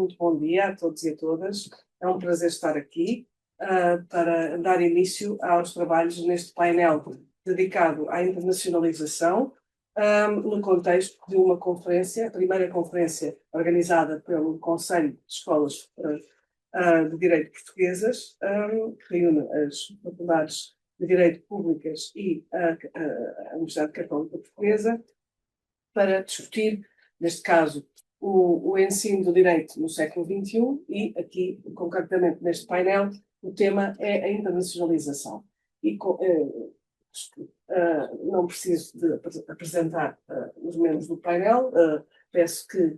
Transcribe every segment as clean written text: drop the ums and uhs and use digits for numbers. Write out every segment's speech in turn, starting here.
muito bom dia a todos e a todas. É um prazer estar aqui para dar início aos trabalhos neste painel dedicado à internacionalização, no contexto de uma conferência, a primeira conferência organizada pelo Conselho de Escolas de Direito Portuguesas, que reúne as faculdades de Direito Públicas e a Universidade Católica Portuguesa, para discutir, neste caso, o ensino do direito no século XXI e aqui, concretamente neste painel, o tema é a internacionalização. E não preciso de apresentar os membros do painel, peço que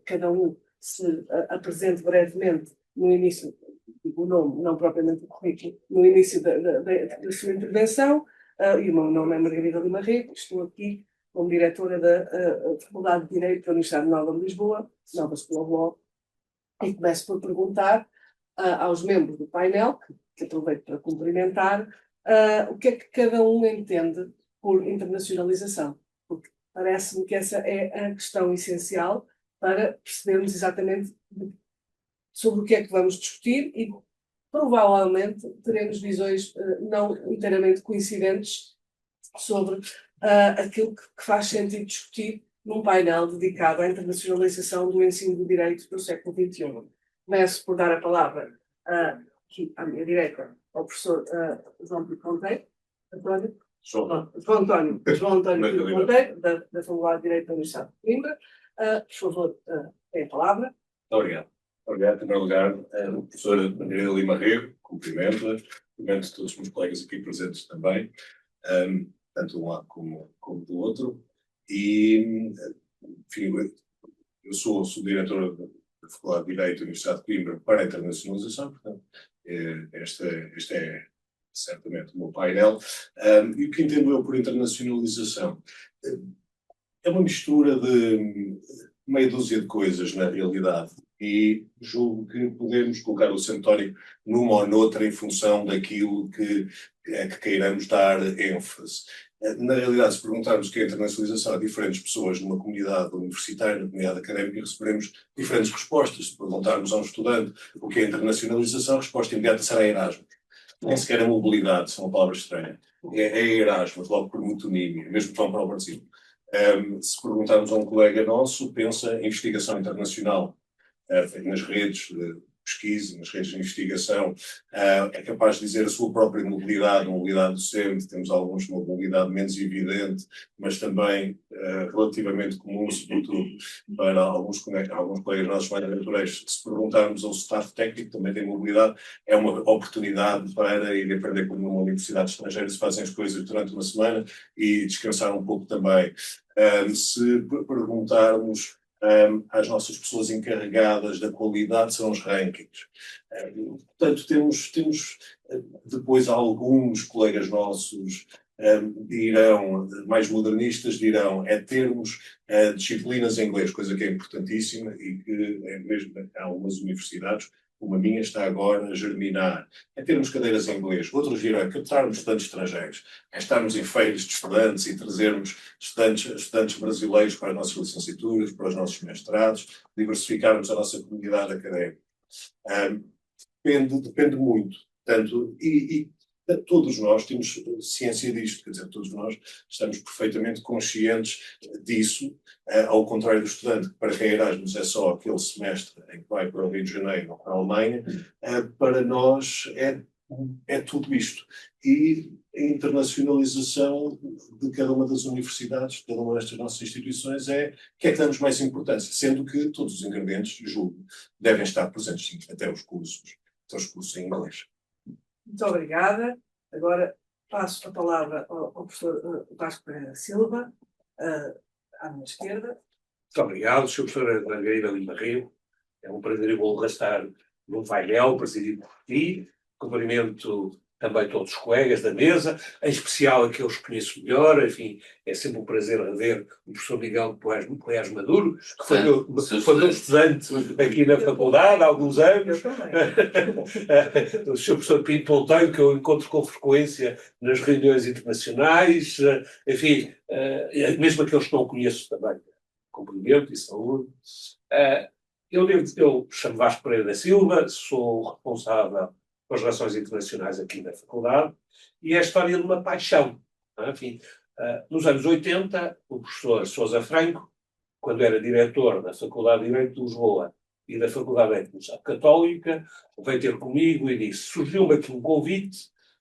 cada um se apresente brevemente no início, o nome, não propriamente o currículo, no início da sua intervenção. E o meu nome é Margarida Lima Rego, estou aqui como diretora da Faculdade de Direito da Universidade Nova de Lisboa, Nova School of Law, e começo por perguntar aos membros do painel, que aproveito para cumprimentar, o que é que cada um entende por internacionalização, porque parece-me que essa é a questão essencial para percebermos exatamente sobre o que é que vamos discutir e provavelmente teremos visões não inteiramente coincidentes sobre aquilo que faz sentido discutir num painel dedicado à internacionalização do ensino do direito do século XXI. Começo por dar a palavra aqui à minha direita ao professor João Pinto Monteiro, João António Pinto Monteiro, da Faculdade de Direito da Universidade de Coimbra. Por favor, tem a palavra. Muito obrigado. Obrigado, em primeiro lugar, a professora Margarida Lima Rego, cumprimento todos os meus colegas aqui presentes também, tanto de um lado como do outro. E, enfim, eu sou diretor da Faculdade de Direito da Universidade de Coimbra para a internacionalização, portanto, este é certamente o meu painel. E o que entendo eu por internacionalização? É uma mistura de meia dúzia de coisas, na realidade, e julgo que podemos colocar o acento tónico numa ou noutra em função daquilo que queiramos dar ênfase. Na realidade, se perguntarmos o que é internacionalização a diferentes pessoas numa comunidade universitária, numa comunidade académica, receberemos diferentes respostas. Se perguntarmos a um estudante o que é internacionalização, a resposta imediata será Erasmus. Nem sequer a mobilidade, são uma palavra estranha. É Erasmus, logo por metonímia, mesmo que vão para o Brasil. Se perguntarmos a um colega nosso, pensa em investigação internacional, nas redes de pesquisa, nas redes de investigação, é capaz de dizer a sua própria mobilidade docente. Temos alguns de uma mobilidade menos evidente, mas também relativamente comum, sobretudo para alguns colegas nossos mais aventureiros. Se perguntarmos ao staff técnico, também tem mobilidade, é uma oportunidade para ir aprender como numa universidade estrangeira se fazem as coisas durante uma semana e descansar um pouco também. Se perguntarmos às nossas pessoas encarregadas da qualidade, são os rankings. Portanto, temos depois alguns colegas nossos dirão, mais modernistas, dirão, é termos disciplinas em inglês, coisa que é importantíssima e que mesmo há algumas universidades, como a minha, está agora a germinar. É termos cadeiras em inglês. Outros dirão, captarmos estudantes estrangeiros. É estarmos em feiras de estudantes e trazermos estudantes brasileiros para as nossas licenciaturas, para os nossos mestrados, diversificarmos a nossa comunidade académica. Depende muito. Portanto, e todos nós temos ciência disto, quer dizer, todos nós estamos perfeitamente conscientes disso, ao contrário do estudante, para quem Erasmus é só aquele semestre em que vai para o Rio de Janeiro ou para a Alemanha, para nós é tudo isto. E a internacionalização de cada uma das universidades, de cada uma destas nossas instituições, que é que damos mais importância, sendo que todos os ingredientes, julgo, devem estar presentes, sim, até os cursos em inglês. Muito obrigada. Agora passo a palavra ao professor Vasco Pereira Silva, à minha esquerda. Muito obrigado, Sr. Professor Margarida Lima Rego. É um prazer e honra estar num painel presidido por ti. Cumprimento também todos os colegas da mesa, em especial aqueles que conheço melhor. Enfim, é sempre um prazer rever o professor Miguel Poés Maduro, que foi meu estudante aqui na faculdade há alguns anos. O Sr. professor Pinto Monteiro, que eu encontro com frequência nas reuniões internacionais. Enfim, mesmo aqueles que não conheço também. Cumprimento e saúde. Eu chamo Vasco Pereira da Silva, sou responsável pelas relações internacionais aqui na faculdade, e é a história de uma paixão. Enfim, nos anos 80, o professor Sousa Franco, quando era diretor da Faculdade de Direito de Lisboa e da Faculdade de Direito da Universidade Católica, veio ter comigo e disse: surgiu-me aqui um convite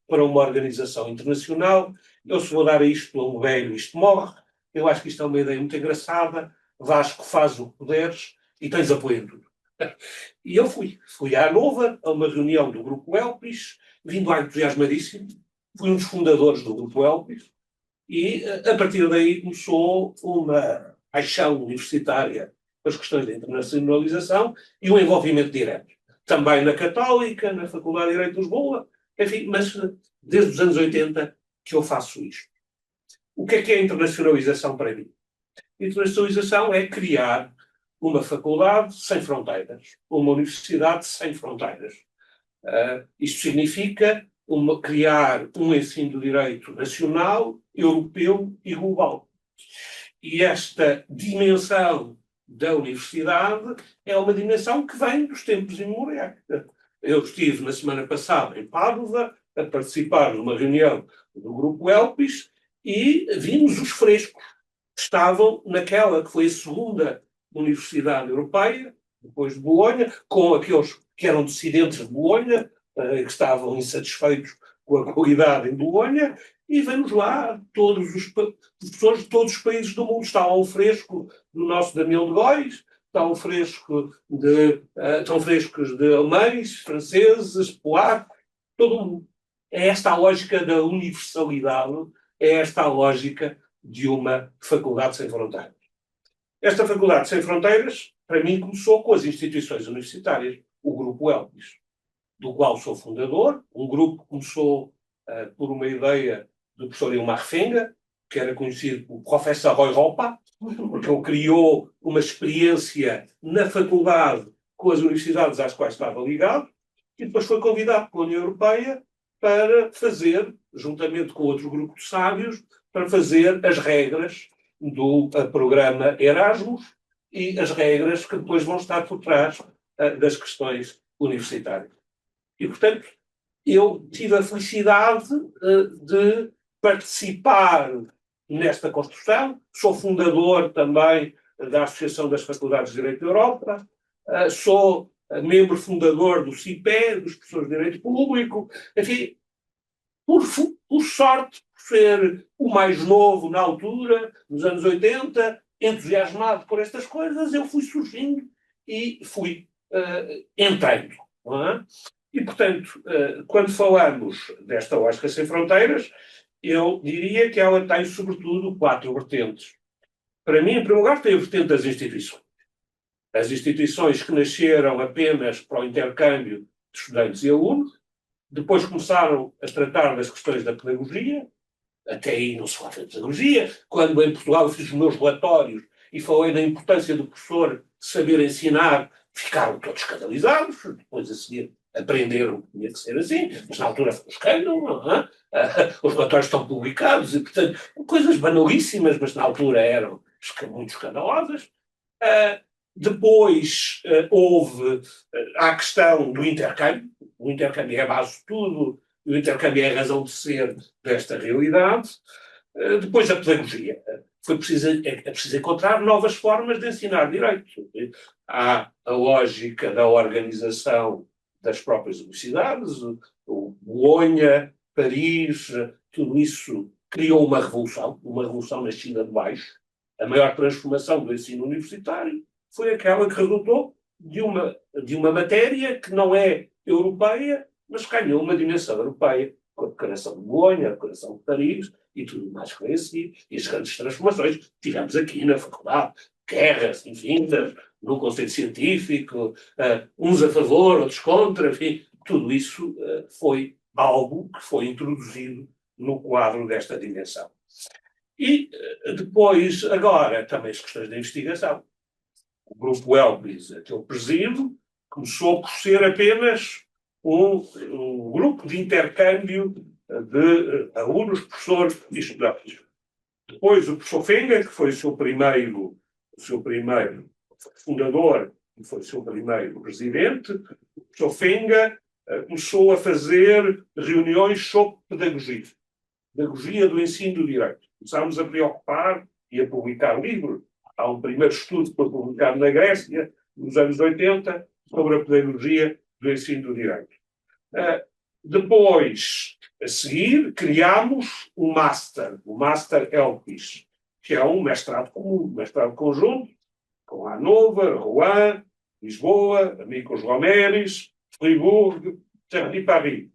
para uma organização internacional, eu se vou dar a isto a um velho, isto morre, eu acho que isto é uma ideia muito engraçada, Vasco, faz o que puderes e tens apoio em tudo. E eu fui à Nova, a uma reunião do Grupo Elpis, vindo lá entusiasmadíssimo, fui um dos fundadores do Grupo Elpis, e a partir daí começou uma paixão universitária pelas questões da internacionalização e um envolvimento direto. Também na Católica, na Faculdade de Direito de Lisboa, enfim, mas desde os anos 80 que eu faço isto. O que é a internacionalização para mim? A internacionalização é criar uma faculdade sem fronteiras, uma universidade sem fronteiras. Isto significa criar um ensino de direito nacional, europeu e global. E esta dimensão da universidade é uma dimensão que vem dos tempos imemoriais. Eu estive na semana passada em Pádua a participar numa reunião do Grupo Elpis e vimos os frescos que estavam naquela que foi a segunda universidade europeia, depois de Bolonha, com aqueles que eram dissidentes de Bolonha, que estavam insatisfeitos com a qualidade em Bolonha, e vemos lá todos os professores de todos os países do mundo. Está ao fresco do nosso Damião de Góis, estão frescos de alemães, franceses, polacos, todo mundo. É esta a lógica da universalidade, é esta a lógica de uma faculdade sem fronteiras. Esta faculdade sem fronteiras, para mim, começou com as instituições universitárias, o Grupo Elpis, do qual sou fundador. Um grupo que começou por uma ideia do professor Ilmar Fenga, que era conhecido como Professor Europa, porque ele criou uma experiência na faculdade com as universidades às quais estava ligado, e depois foi convidado pela União Europeia para fazer, juntamente com outro grupo de sábios, para fazer as regras do programa Erasmus e as regras que depois vão estar por trás das questões universitárias. E, portanto, eu tive a felicidade de participar nesta construção. Sou fundador também da Associação das Faculdades de Direito da Europa, sou membro fundador do CIPE, dos professores de Direito Público, enfim, por sorte, por ser o mais novo na altura, nos anos 80, entusiasmado por estas coisas, eu fui surgindo e fui entrando. Não é? E, portanto, quando falamos desta lógica sem fronteiras, eu diria que ela tem, sobretudo, 4 vertentes. Para mim, em primeiro lugar, tem a vertente das instituições. As instituições que nasceram apenas para o intercâmbio de estudantes e alunos, depois começaram a tratar das questões da pedagogia, até aí não se fala de pedagogia. Quando em Portugal fiz os meus relatórios e falei da importância do professor saber ensinar, ficaram todos escandalizados, depois a seguir aprenderam que tinha que ser assim, mas na altura foi um escândalo, não é? Os relatórios estão publicados e, portanto, coisas banalíssimas, mas na altura eram muito escandalosas. Depois houve a questão do intercâmbio. O intercâmbio é a base de tudo, o intercâmbio é a razão de ser desta realidade. Depois a pedagogia. É preciso encontrar novas formas de ensinar direito. Há a lógica da organização das próprias universidades, o Bolonha, Paris, tudo isso criou uma revolução nascida de baixo. A maior transformação do ensino universitário foi aquela que resultou de uma matéria que não é europeia, mas ganhou uma dimensão europeia, com a Declaração de Bolonha, a Declaração de Paris e tudo mais que foi a seguir, e as grandes transformações que tivemos aqui na faculdade, guerras infinitas, no conceito científico, uns a favor, outros contra, enfim, tudo isso foi algo que foi introduzido no quadro desta dimensão. E depois, agora, também as questões da investigação. O Grupo Elpis, que eu presido, começou por ser apenas um grupo de intercâmbio de alunos, professores e estudantes. Depois o professor Fenga, que foi o seu primeiro fundador que foi seu primeiro presidente, o professor Fenga, começou a fazer reuniões sobre pedagogia do ensino do direito. Começámos a preocupar e a publicar livros. Há um primeiro estudo que foi publicado na Grécia, nos anos 80, sobre a pedagogia do ensino do direito. Depois, a seguir, criámos o Master ELPIS, que é um mestrado comum, um mestrado conjunto, com Hannover, Rouen, Lisboa, Amicos Romeris, Fribourg, e Paris.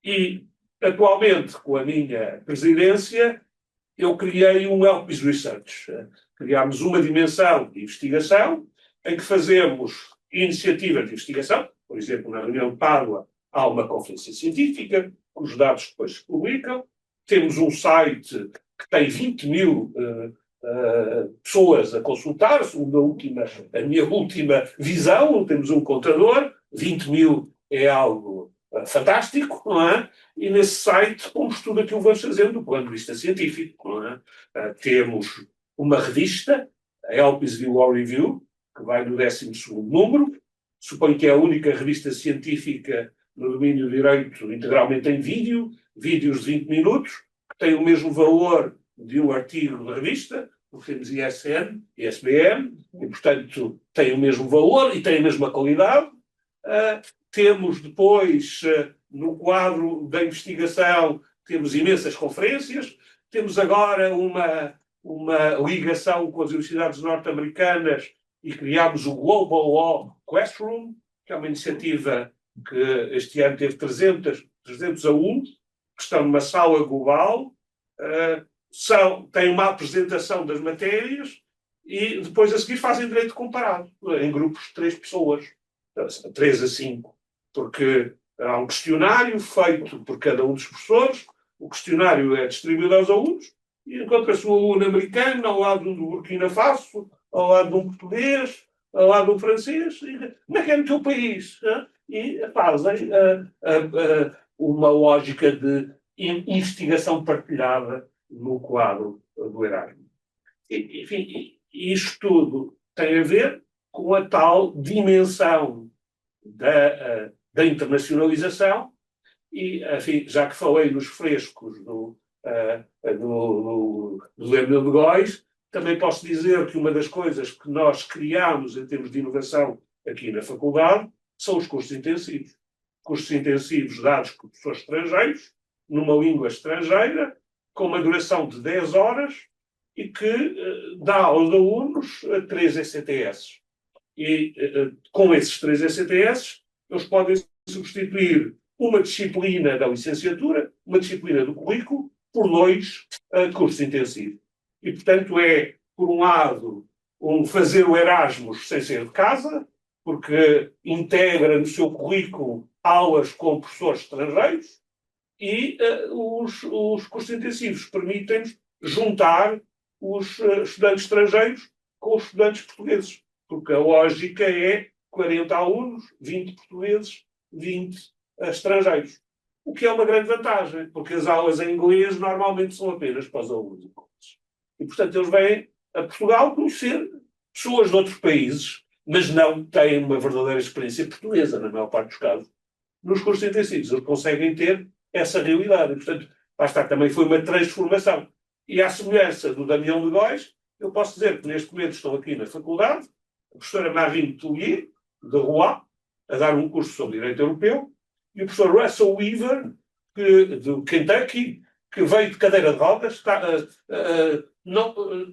E, atualmente, com a minha presidência, eu criei um ELPIS Research. Criámos uma dimensão de investigação, em que fazemos iniciativas de investigação. Por exemplo, na reunião de Pádua há uma conferência científica, cujos dados depois se publicam. Temos um site que tem 20.000 pessoas a consultar, segundo a minha última visão. Temos um contador, 20.000 é algo fantástico, não é? E nesse site, pomos tudo aquilo que vamos fazendo do ponto de vista científico, não é? Temos uma revista, a ELPIS Law Review, que vai no 12º número. Suponho que é a única revista científica no domínio do direito integralmente em vídeo, vídeos de 20 minutos, que têm o mesmo valor de um artigo da revista, porque temos ISN, ISBN, e, portanto, tem o mesmo valor e tem a mesma qualidade. Temos depois, no quadro da investigação, temos imensas conferências. Temos agora uma ligação com as universidades norte-americanas e criámos o Global Law Classroom, que é uma iniciativa que este ano teve 300 alunos, que estão numa sala global, têm uma apresentação das matérias e depois a seguir fazem direito comparado, em grupos de 3 pessoas, 3 a 5, porque há um questionário feito por cada um dos professores, o questionário é distribuído aos alunos, e encontra-se um aluno americano ao lado de um do Burkina Faso, ao lado de um português, ao lado de um francês, e como é que é no teu país? E fazem uma lógica de investigação partilhada no quadro do Erasmus. Enfim, isto tudo tem a ver com a tal dimensão da internacionalização e, enfim, já que falei nos frescos do Emile de Góis, também posso dizer que uma das coisas que nós criámos em termos de inovação aqui na faculdade são os cursos intensivos. Cursos intensivos dados por professores estrangeiros, numa língua estrangeira, com uma duração de 10 horas e que dá aos alunos 3 ECTS. E com esses 3 ECTS, eles podem substituir uma disciplina da licenciatura, uma disciplina do currículo, por 2 cursos intensivos. E, portanto, é, por um lado, fazer o Erasmus sem sair de casa, porque integra no seu currículo aulas com professores estrangeiros, e os cursos intensivos permitem-nos juntar os estudantes estrangeiros com os estudantes portugueses, porque a lógica é 40 alunos, 20 portugueses, 20 estrangeiros. O que é uma grande vantagem, porque as aulas em inglês normalmente são apenas para os alunos ingleses. E, portanto, eles vêm a Portugal conhecer pessoas de outros países, mas não têm uma verdadeira experiência portuguesa, na maior parte dos casos. Nos cursos intensivos, eles conseguem ter essa realidade. E, portanto, lá está, também foi uma transformação. E, à semelhança do Damião de Góis, eu posso dizer que, neste momento, estou aqui na faculdade, a professora Marine Toulier, de Rouen, a dar um curso sobre direito europeu, e o professor Russell Weaver, do Kentucky, que veio de cadeira de rodas,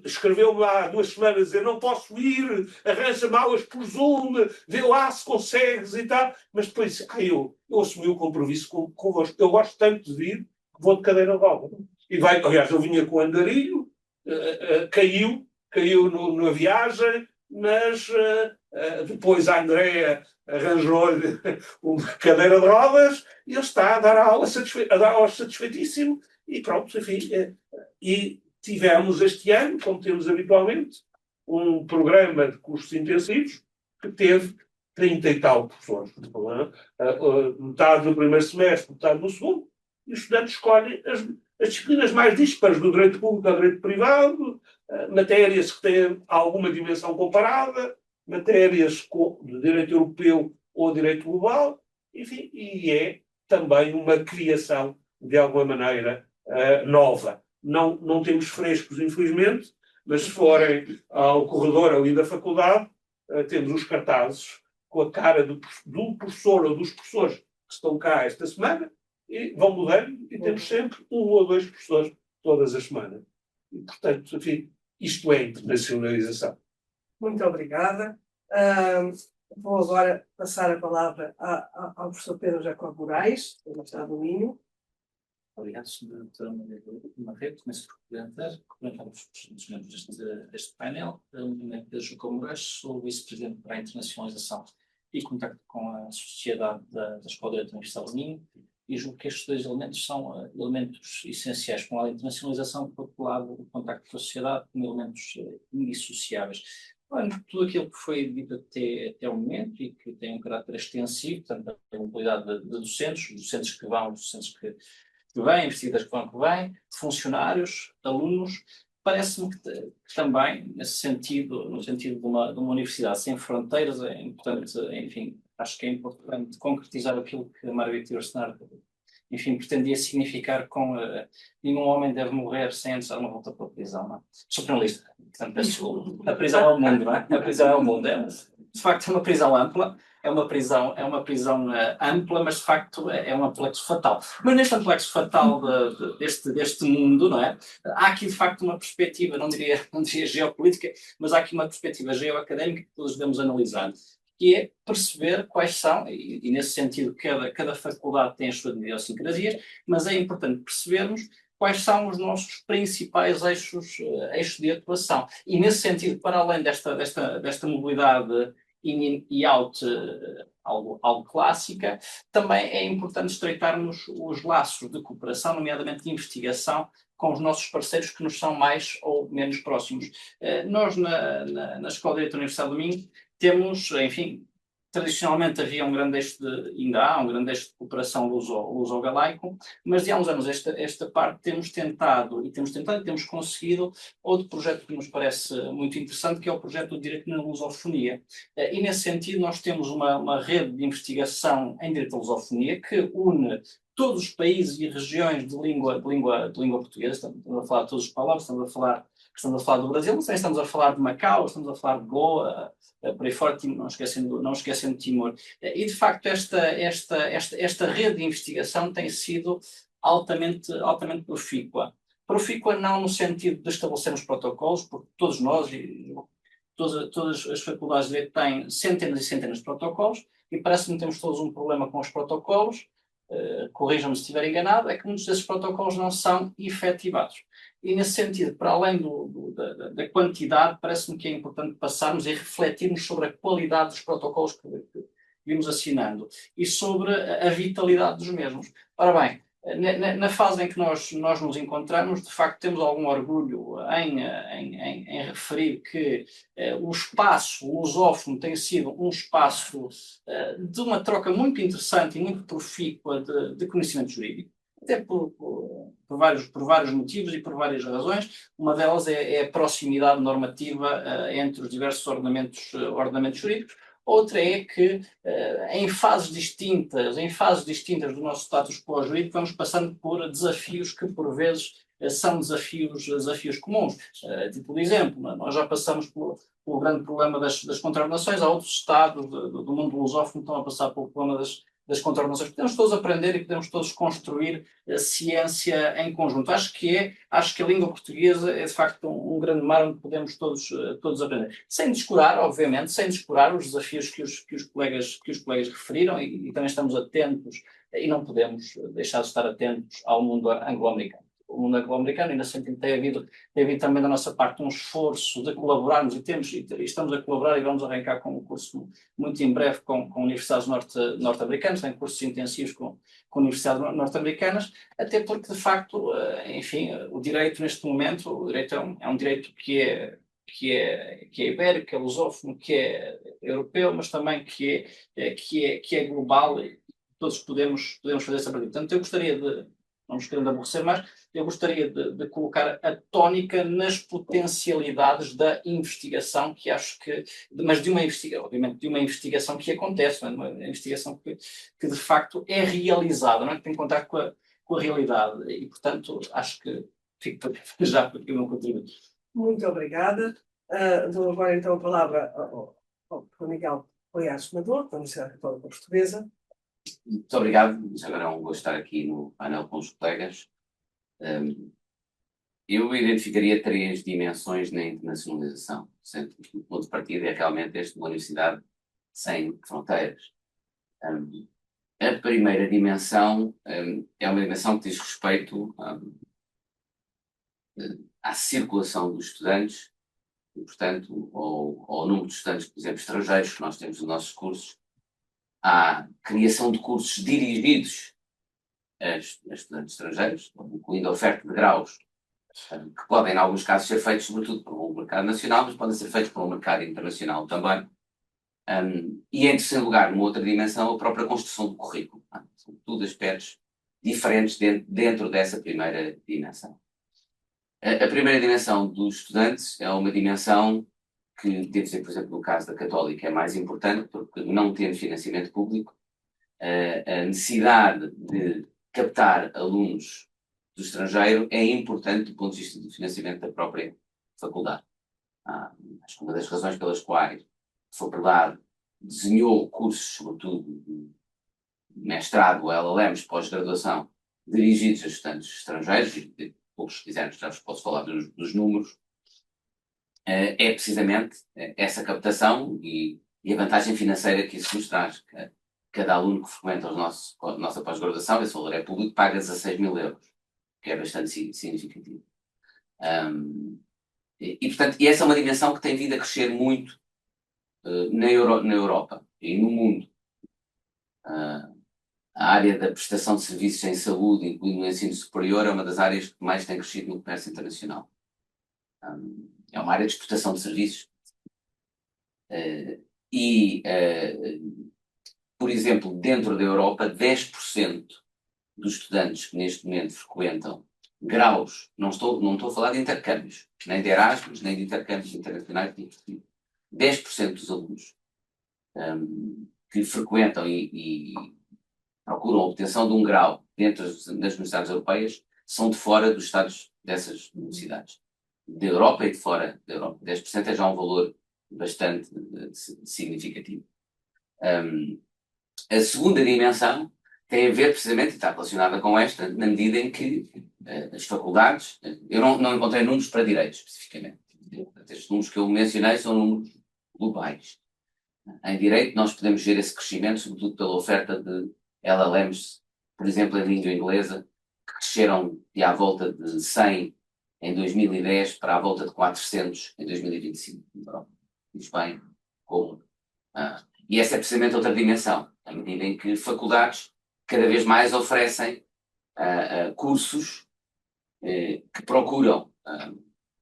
escreveu-me há 2 semanas a dizer: não posso ir, arranja aulas por Zoom, vê lá se consegues e tal. Mas depois eu assumi o compromisso convosco. Eu gosto tanto de vir que vou de cadeira de rodas. E vai, aliás, eu vinha com o andarilho, caiu na viagem, mas depois a Andrea arranjou-lhe uma cadeira de rodas e ele está a dar aulas satisfeitíssimo. E pronto, enfim. E tivemos este ano, como temos habitualmente, um programa de cursos intensivos que teve 30 e tal professores. Metade no primeiro semestre, metade no segundo, e os estudantes escolhem as disciplinas mais dispares do direito público ao direito privado, matérias que têm alguma dimensão comparada, matérias de direito europeu ou direito global, enfim, e é também uma criação, de alguma maneira, nova. Não temos frescos, infelizmente, mas se forem ao corredor ali da faculdade, temos os cartazes com a cara do professor ou dos professores que estão cá esta semana, e vão mudando, e temos sempre um ou dois professores todas as semanas. E, portanto, enfim, isto é internacionalização. Muito obrigada. Vou agora passar a palavra ao professor Pedro Jacob Moraes, do Estado do Minho. Obrigado, Sra. Marreco. Começo por cumprimentar os membros deste painel. Meu nome é Pedro Jacob Moraes, sou vice-presidente para a internacionalização e contacto com a sociedade da Escola de Direito da Universidade do Minho, e julgo que estes dois elementos são elementos essenciais, com a internacionalização, por outro lado, o contacto com a sociedade, como elementos indissociáveis. Bom, tudo aquilo que foi dito até o momento e que tem um caráter extensivo, portanto, a mobilidade de docentes, os docentes que vão, os docentes que vêm, investigadores que vão, que vêm, funcionários, alunos, parece-me que também, nesse sentido, no sentido de uma universidade sem fronteiras, é importante, enfim, acho que é importante concretizar aquilo que a Margaret Ursenar, enfim, pretendia significar com nenhum homem deve morrer sem antes dar uma volta pela prisão, não é? Sou penalista, portanto, peço desculpa. A prisão é o mundo, não é? A prisão é o mundo. De facto, é uma prisão ampla, é uma prisão ampla, mas de facto é um amplexo fatal. Mas neste amplexo fatal deste mundo, não é? Há aqui de facto uma perspectiva, não diria geopolítica, mas há aqui uma perspectiva geoacadémica que todos devemos analisar, que é perceber quais são, e nesse sentido cada faculdade tem as suas idiosincrasias, mas é importante percebermos quais são os nossos principais eixos de atuação. E nesse sentido, para além desta mobilidade in e out, algo clássica, também é importante estreitarmos os laços de cooperação, nomeadamente de investigação, com os nossos parceiros que nos são mais ou menos próximos. Nós, na Escola de Direito da Universidade do Minho, temos, enfim, tradicionalmente havia ainda há um grande eixo de cooperação luso-galaico, mas de há uns anos esta parte temos tentado e temos conseguido outro projeto que nos parece muito interessante, que é o projeto do Direito na Lusofonia. E nesse sentido nós temos uma rede de investigação em Direito à Lusofonia que une todos os países e regiões de língua portuguesa. Estamos a falar de todos os palavras, estamos a falar do Brasil, mas também estamos a falar de Macau, estamos a falar de Goa, por aí fora, não esquecendo Timor. E, de facto, esta rede de investigação tem sido altamente profícua. Profícua não no sentido de estabelecermos protocolos, porque todos nós, e todas as faculdades de Direito têm centenas e centenas de protocolos, e parece-me que temos todos um problema com os protocolos. Corrijam-me se estiver enganado, é que muitos desses protocolos não são efetivados. E nesse sentido, para além da quantidade, parece-me que é importante passarmos e refletirmos sobre a qualidade dos protocolos que vimos assinando e sobre a vitalidade dos mesmos. Ora bem, na fase em que nós nos encontramos, de facto temos algum orgulho em referir que o espaço lusófono tem sido um espaço de uma troca muito interessante e muito profícua de conhecimento jurídico, até por vários motivos e por várias razões. Uma delas é a proximidade normativa entre os diversos ordenamentos jurídicos. Outra é que, em fases distintas do nosso status quo jurídico, vamos passando por desafios que, por vezes, são desafios comuns. Tipo de exemplo, nós já passamos pelo grande problema das contraordenações, há outros estados do mundo lusófono que estão a passar pelo problema das contraordenações. Podemos todos aprender e podemos todos construir ciência em conjunto. Acho que a língua portuguesa é, de facto, um grande mar onde podemos todos aprender. Sem descurar, obviamente, os desafios que os colegas referiram, e também estamos atentos, e não podemos deixar de estar atentos ao mundo anglo-americano. O mundo anglo-americano, e nesse sentido tem havido também da nossa parte um esforço de colaborarmos, e estamos a colaborar, e vamos arrancar com um curso muito em breve com universidades norte-americanas, tem cursos intensivos com universidades norte-americanas, até porque, de facto, enfim, o direito neste momento, o direito é um direito que é ibérico, que é lusófono, que é europeu, mas também que é global, e todos podemos fazer essa pergunta. Portanto, eu gostaria não nos querendo aborrecer mais, eu gostaria de colocar a tónica nas potencialidades da investigação, que acho que, mas de uma investigação, obviamente, de uma investigação que acontece, não é? Uma investigação que de facto é realizada, não é? Que tem contato com a realidade, e portanto acho que fico já por aqui o meu contributo. Muito obrigada. Dou agora então a palavra ao Miguel Poiares Maduro, da Universidade Católica Portuguesa. Muito obrigado, mas agora é um gosto estar aqui no painel com os colegas. Eu identificaria 3 dimensões na internacionalização, sendo que o ponto de partida é realmente este de uma universidade sem fronteiras. A primeira dimensão é uma dimensão que diz respeito à circulação dos estudantes, e, portanto, ao número de estudantes, por exemplo, estrangeiros que nós temos nos nossos cursos, à criação de cursos dirigidos a estudantes estrangeiros, incluindo a oferta de graus, que podem, em alguns casos, ser feitos, sobretudo, por um mercado nacional, mas podem ser feitos por um mercado internacional também. E, em terceiro lugar, numa outra dimensão, a própria construção do currículo. São tudo aspectos diferentes dentro dessa primeira dimensão. A primeira dimensão dos estudantes é uma dimensão que, devo dizer, por exemplo, no caso da Católica, é mais importante, porque não tendo financiamento público, a necessidade de captar alunos do estrangeiro é importante do ponto de vista do financiamento da própria faculdade. Acho que uma das razões pelas quais a faculdade desenhou cursos, sobretudo de mestrado, LLMs, pós-graduação, dirigidos a estudantes estrangeiros, e poucos quisermos, já vos posso falar dos números, é precisamente essa captação e a vantagem financeira que isso nos traz. Cada aluno que frequenta a nossa pós-graduação, esse valor é público, paga 16 mil euros, que é bastante significativo. Portanto, essa é uma dimensão que tem vindo a crescer muito na Europa e no mundo. A área da prestação de serviços em saúde, incluindo o ensino superior, é uma das áreas que mais tem crescido no comércio internacional. É uma área de exportação de serviços. Por exemplo, dentro da Europa, 10% dos estudantes que neste momento frequentam graus, não estou a falar de intercâmbios, nem de Erasmus, nem de intercâmbios internacionais, 10% dos alunos que frequentam e procuram a obtenção de um grau dentro das universidades europeias são de fora dos estados dessas universidades. Da Europa e de fora da Europa. 10% é já um valor bastante significativo. A segunda dimensão tem a ver precisamente, e está relacionada com esta, na medida em que as faculdades, eu não encontrei números para direitos, especificamente. Estes números que eu mencionei são números globais. Em direito, nós podemos ver esse crescimento, sobretudo pela oferta de LLMs, por exemplo, em língua inglesa, que cresceram de à volta de 100 em 2010 para à volta de 400 em 2025. Diz bem como. E essa é precisamente outra dimensão, à medida em que faculdades cada vez mais oferecem cursos que procuram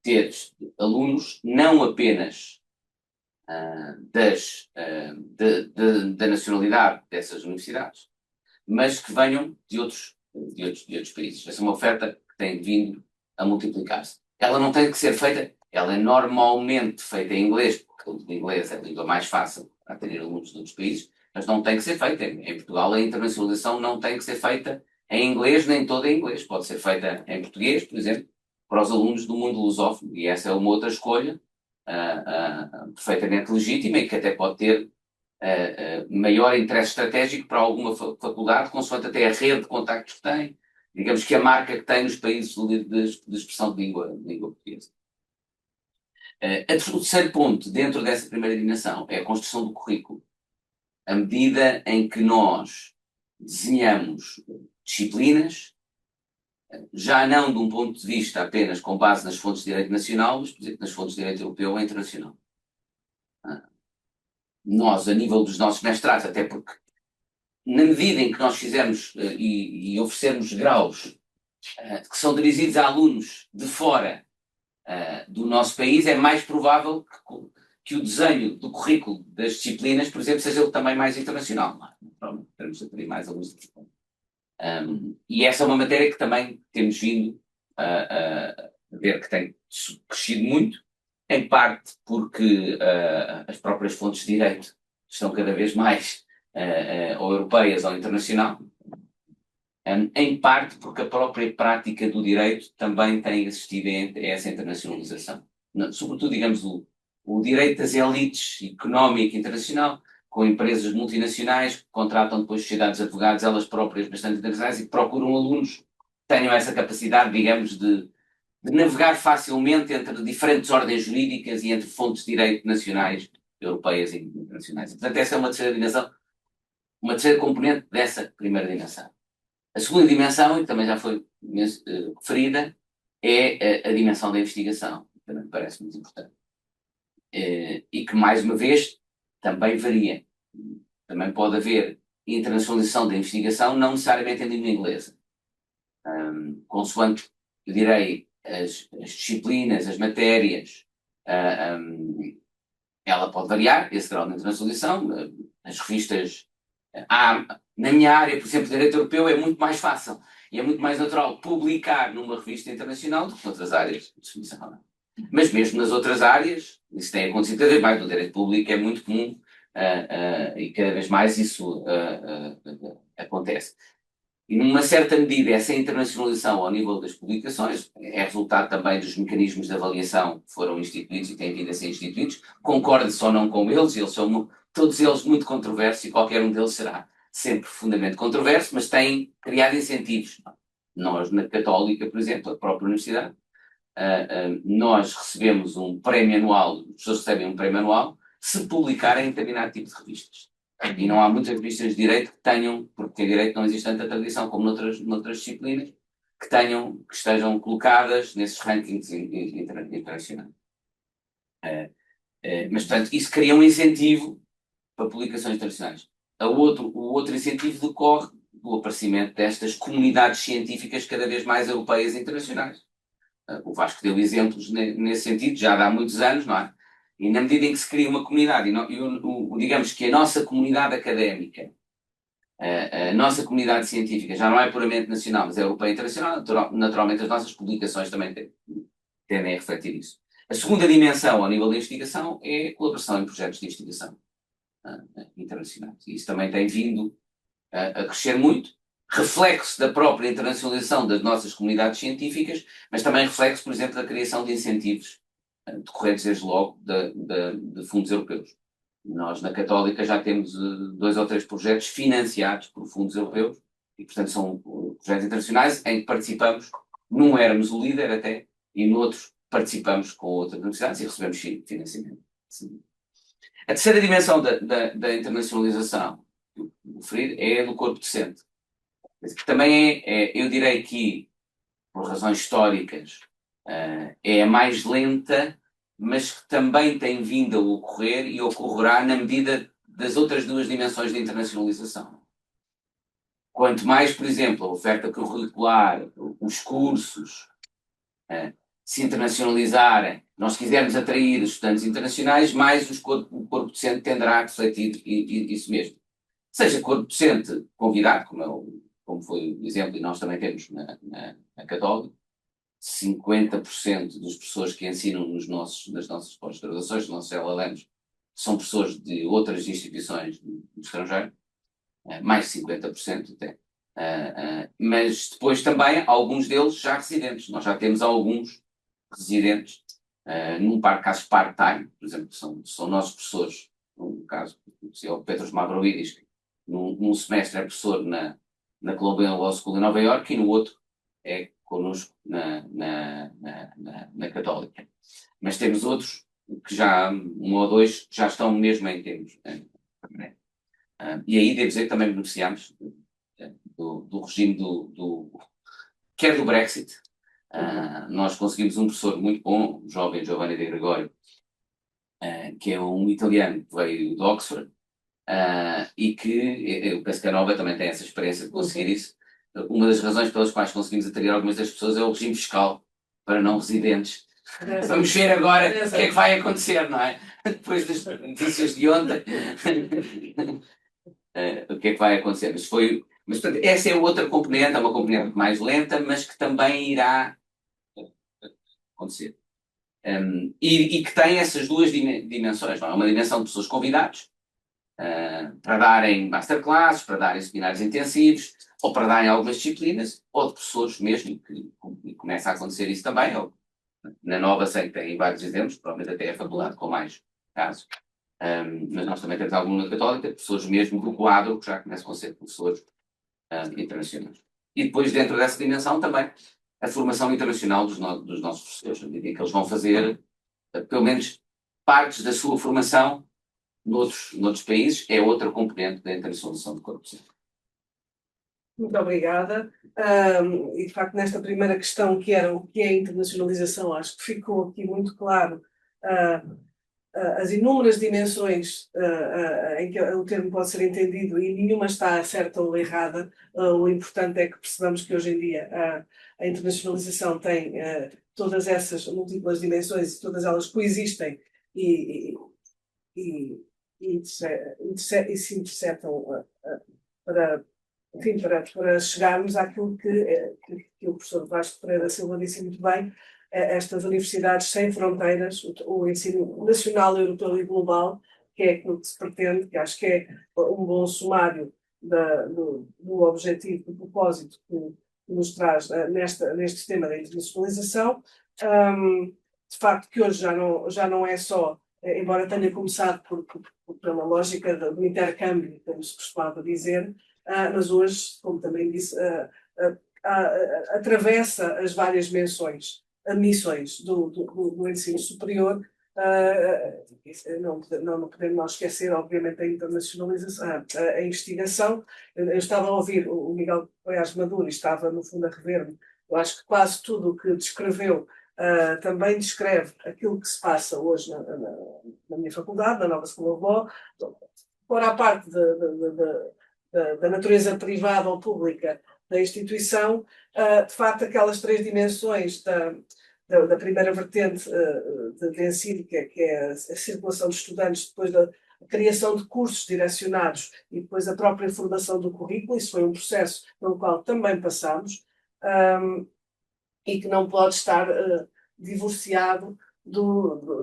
ter alunos não apenas da nacionalidade dessas universidades, mas que venham de outros países. Essa é uma oferta que tem vindo a multiplicar-se. Ela não tem que ser feita, ela é normalmente feita em inglês, porque o inglês é a língua mais fácil para atrair alunos de outros países, mas não tem que ser feita. Em Portugal, a internacionalização não tem que ser feita em inglês, nem toda em inglês. Pode ser feita em português, por exemplo, para os alunos do mundo lusófono, e essa é uma outra escolha perfeitamente legítima e que até pode ter maior interesse estratégico para alguma faculdade, consoante até a rede de contactos que tem, digamos que a marca que tem nos países de expressão de língua portuguesa. O terceiro ponto, dentro dessa primeira dimensão, é a construção do currículo. À medida em que nós desenhamos disciplinas, já não de um ponto de vista apenas com base nas fontes de direito nacional, mas, por exemplo, nas fontes de direito europeu ou internacional. Nós, a nível dos nossos mestrados, até porque, na medida em que nós fizermos e oferecermos graus que são dirigidos a alunos de fora do nosso país, é mais provável que o desenho do currículo das disciplinas, por exemplo, seja ele também mais internacional. Temos a pedir mais alunos de fora. E essa é uma matéria que também temos vindo a ver que tem crescido muito, em parte porque as próprias fontes de direito estão cada vez mais ou europeias ou internacional, em parte porque a própria prática do direito também tem assistido a essa internacionalização. Sobretudo, digamos, o direito das elites económica internacional, com empresas multinacionais que contratam depois sociedades de advogados, elas próprias bastante internacionais, e que procuram alunos que tenham essa capacidade, digamos, de navegar facilmente entre diferentes ordens jurídicas e entre fontes de direito nacionais, europeias e internacionais. Portanto, essa é uma terceira componente dessa primeira dimensão. A segunda dimensão, e que também já foi referida, é a dimensão da investigação, que também me parece muito importante. E que, mais uma vez, também varia. Também pode haver internacionalização da investigação, não necessariamente em língua inglesa. Consoante, eu direi, as disciplinas, as matérias, ela pode variar, esse grau de internacionalização. As revistas, na minha área, por exemplo, direito europeu, é muito mais fácil e é muito mais natural publicar numa revista internacional do que noutras áreas de definição. Mas mesmo nas outras áreas, isso tem acontecido cada vez mais. No direito público é muito comum e cada vez mais isso acontece. E, numa certa medida, essa internacionalização ao nível das publicações é resultado também dos mecanismos de avaliação que foram instituídos e têm vindo a ser instituídos. Concorde-se ou não com eles são todos eles muito controversos, e qualquer um deles será sempre profundamente controverso, mas têm criado incentivos. Nós, na Católica, por exemplo, a própria universidade, nós recebemos um prémio anual, as pessoas recebem um prémio anual se publicarem em determinado tipo de revistas. E não há muitas revistas de direito que tenham, porque em direito não existe tanta tradição como noutras disciplinas, que estejam colocadas nesses rankings internacionais. Mas, portanto, isso cria um incentivo para publicações internacionais. O outro incentivo decorre do aparecimento destas comunidades científicas cada vez mais europeias e internacionais. O Vasco deu exemplos nesse sentido, já há muitos anos, não é? E na medida em que se cria uma comunidade, digamos que a nossa comunidade académica, a nossa comunidade científica já não é puramente nacional, mas é europeia e internacional, naturalmente as nossas publicações também tendem a refletir isso. A segunda dimensão ao nível da investigação é a colaboração em projetos de investigação internacionais. E isso também tem vindo a crescer muito, reflexo da própria internacionalização das nossas comunidades científicas, mas também reflexo, por exemplo, da criação de incentivos decorrentes desde logo de fundos europeus. Nós, na Católica, já temos 2 ou 3 projetos financiados por fundos europeus, e, portanto, são projetos internacionais em que participamos. Num éramos o líder até, e noutros participamos com outras universidades e recebemos financiamento. Sim. A terceira dimensão da internacionalização, que eu vou referir, é a do corpo docente. Que também eu direi que, por razões históricas, é a mais lenta, mas que também tem vindo a ocorrer e ocorrerá na medida das outras 2 dimensões de internacionalização. Quanto mais, por exemplo, a oferta curricular, os cursos se internacionalizarem, nós quisermos atrair os estudantes internacionais, mais o corpo docente tenderá a refletir isso mesmo. Seja corpo docente convidado, como foi o exemplo, e nós também temos na Católica, 50% dos professores que ensinam nas nossas pós-graduações, nos nossos LLMs, são professores de outras instituições do estrangeiro, mais de 50% até. Mas depois também alguns deles já residentes. Nós já temos alguns residentes, num par de casos part-time, por exemplo, são nossos professores, no caso, o Petros Mavrovidis, num semestre é professor na Columbian Law School em Nova Iorque e no outro é connosco na Católica. Mas temos outros que já, 1 ou 2, já estão mesmo em termos. E aí devo dizer que também beneficiamos do regime quer do Brexit. Nós conseguimos um professor muito bom, o jovem Giovanni De Gregorio, que é um italiano que veio de Oxford, e que eu penso que a Nova também tem essa experiência de conseguir isso. Uma das razões pelas quais conseguimos atrair algumas das pessoas é o regime fiscal para não residentes. Vamos ver agora o que é que vai acontecer, não é? Depois das notícias de ontem, o que é que vai acontecer. Mas foi Mas, portanto, essa é outra componente, é uma componente mais lenta, mas que também irá acontecer. E que tem essas duas dimensões. Não é? Uma dimensão de pessoas convidadas para darem masterclasses, para darem seminários intensivos, ou para darem algumas disciplinas, ou de professores mesmo, que começa a acontecer isso também. Ou, na Nova sei que tem vários exemplos, provavelmente até é a faculdade com mais casos. Mas nós também temos alguma na Católica, professores mesmo do quadro, que já começam a ser professores internacionais. E depois, dentro dessa dimensão, também a formação internacional dos nossos professores, à medida que eles vão fazer, pelo menos, partes da sua formação noutros países, é outra componente da internacionalização do corpo docente. Muito obrigada. E de facto, nesta primeira questão, que era o que é a internacionalização, acho que ficou aqui muito claro as inúmeras dimensões em que o termo pode ser entendido e nenhuma está certa ou errada. O importante é que percebamos que hoje em dia a internacionalização tem todas essas múltiplas dimensões e todas elas coexistem e se interceptam para chegarmos àquilo que o professor Vasco Pereira Silva disse muito bem, estas universidades sem fronteiras, o ensino nacional, europeu e global, que é aquilo que se pretende, que acho que é um bom sumário do objetivo, do propósito que nos traz neste tema da internacionalização. De facto, que hoje já não é só, embora tenha começado pela lógica do intercâmbio, como se costumava dizer, mas hoje, como também disse, atravessa as várias missões do ensino superior. Não podemos nós esquecer, obviamente, a internacionalização, a investigação. Eu estava a ouvir o Miguel Goiás Maduro e estava, no fundo, a rever-me. Eu acho que quase tudo o que descreveu também descreve aquilo que se passa hoje na minha faculdade, na Nova School of Law, fora a parte da natureza privada ou pública da instituição, de facto, aquelas três dimensões da primeira vertente de ensino, que é a circulação de estudantes, depois da criação de cursos direcionados e depois a própria formação do currículo. Isso foi um processo pelo qual também passamos e que não pode estar divorciado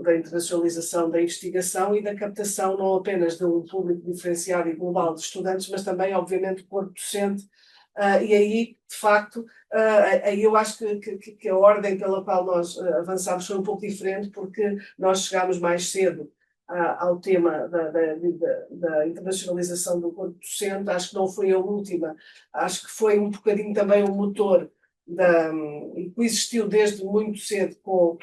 da internacionalização da investigação e da captação não apenas de um público diferenciado e global de estudantes, mas também, obviamente, do corpo docente. E aí, de facto, aí eu acho que a ordem pela qual nós avançámos foi um pouco diferente, porque nós chegámos mais cedo ao tema da internacionalização do corpo docente. Acho que não foi a última, acho que foi um bocadinho também o motor e coexistiu desde muito cedo com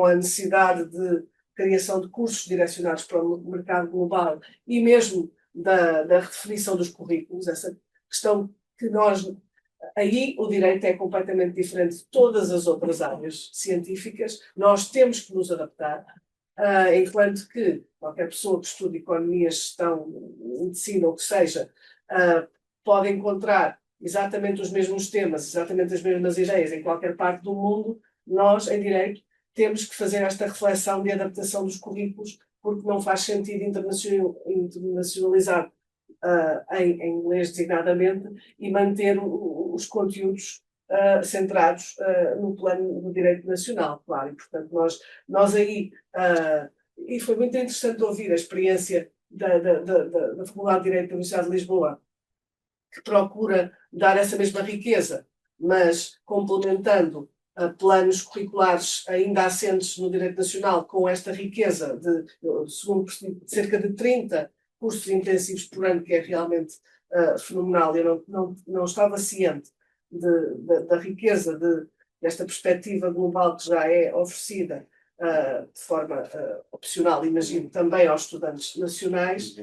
a necessidade de criação de cursos direcionados para o mercado global e mesmo da redefinição dos currículos, essa questão que nós, aí o direito é completamente diferente de todas as outras áreas científicas, nós temos que nos adaptar, enquanto que qualquer pessoa que estude economia, gestão, medicina, ou que seja, pode encontrar exatamente os mesmos temas, exatamente as mesmas ideias em qualquer parte do mundo. Nós, em direito, temos que fazer esta reflexão de adaptação dos currículos, porque não faz sentido internacionalizar em inglês designadamente e manter os conteúdos centrados no plano do direito nacional, claro. E, portanto, nós aí, e foi muito interessante ouvir a experiência da Faculdade de Direito da Universidade de Lisboa, que procura dar essa mesma riqueza, mas complementando planos curriculares ainda assentes no direito nacional com esta riqueza segundo cerca de 30 cursos intensivos por ano, que é realmente fenomenal. Eu não estava ciente da riqueza desta perspectiva global que já é oferecida de forma opcional, imagino, também aos estudantes nacionais.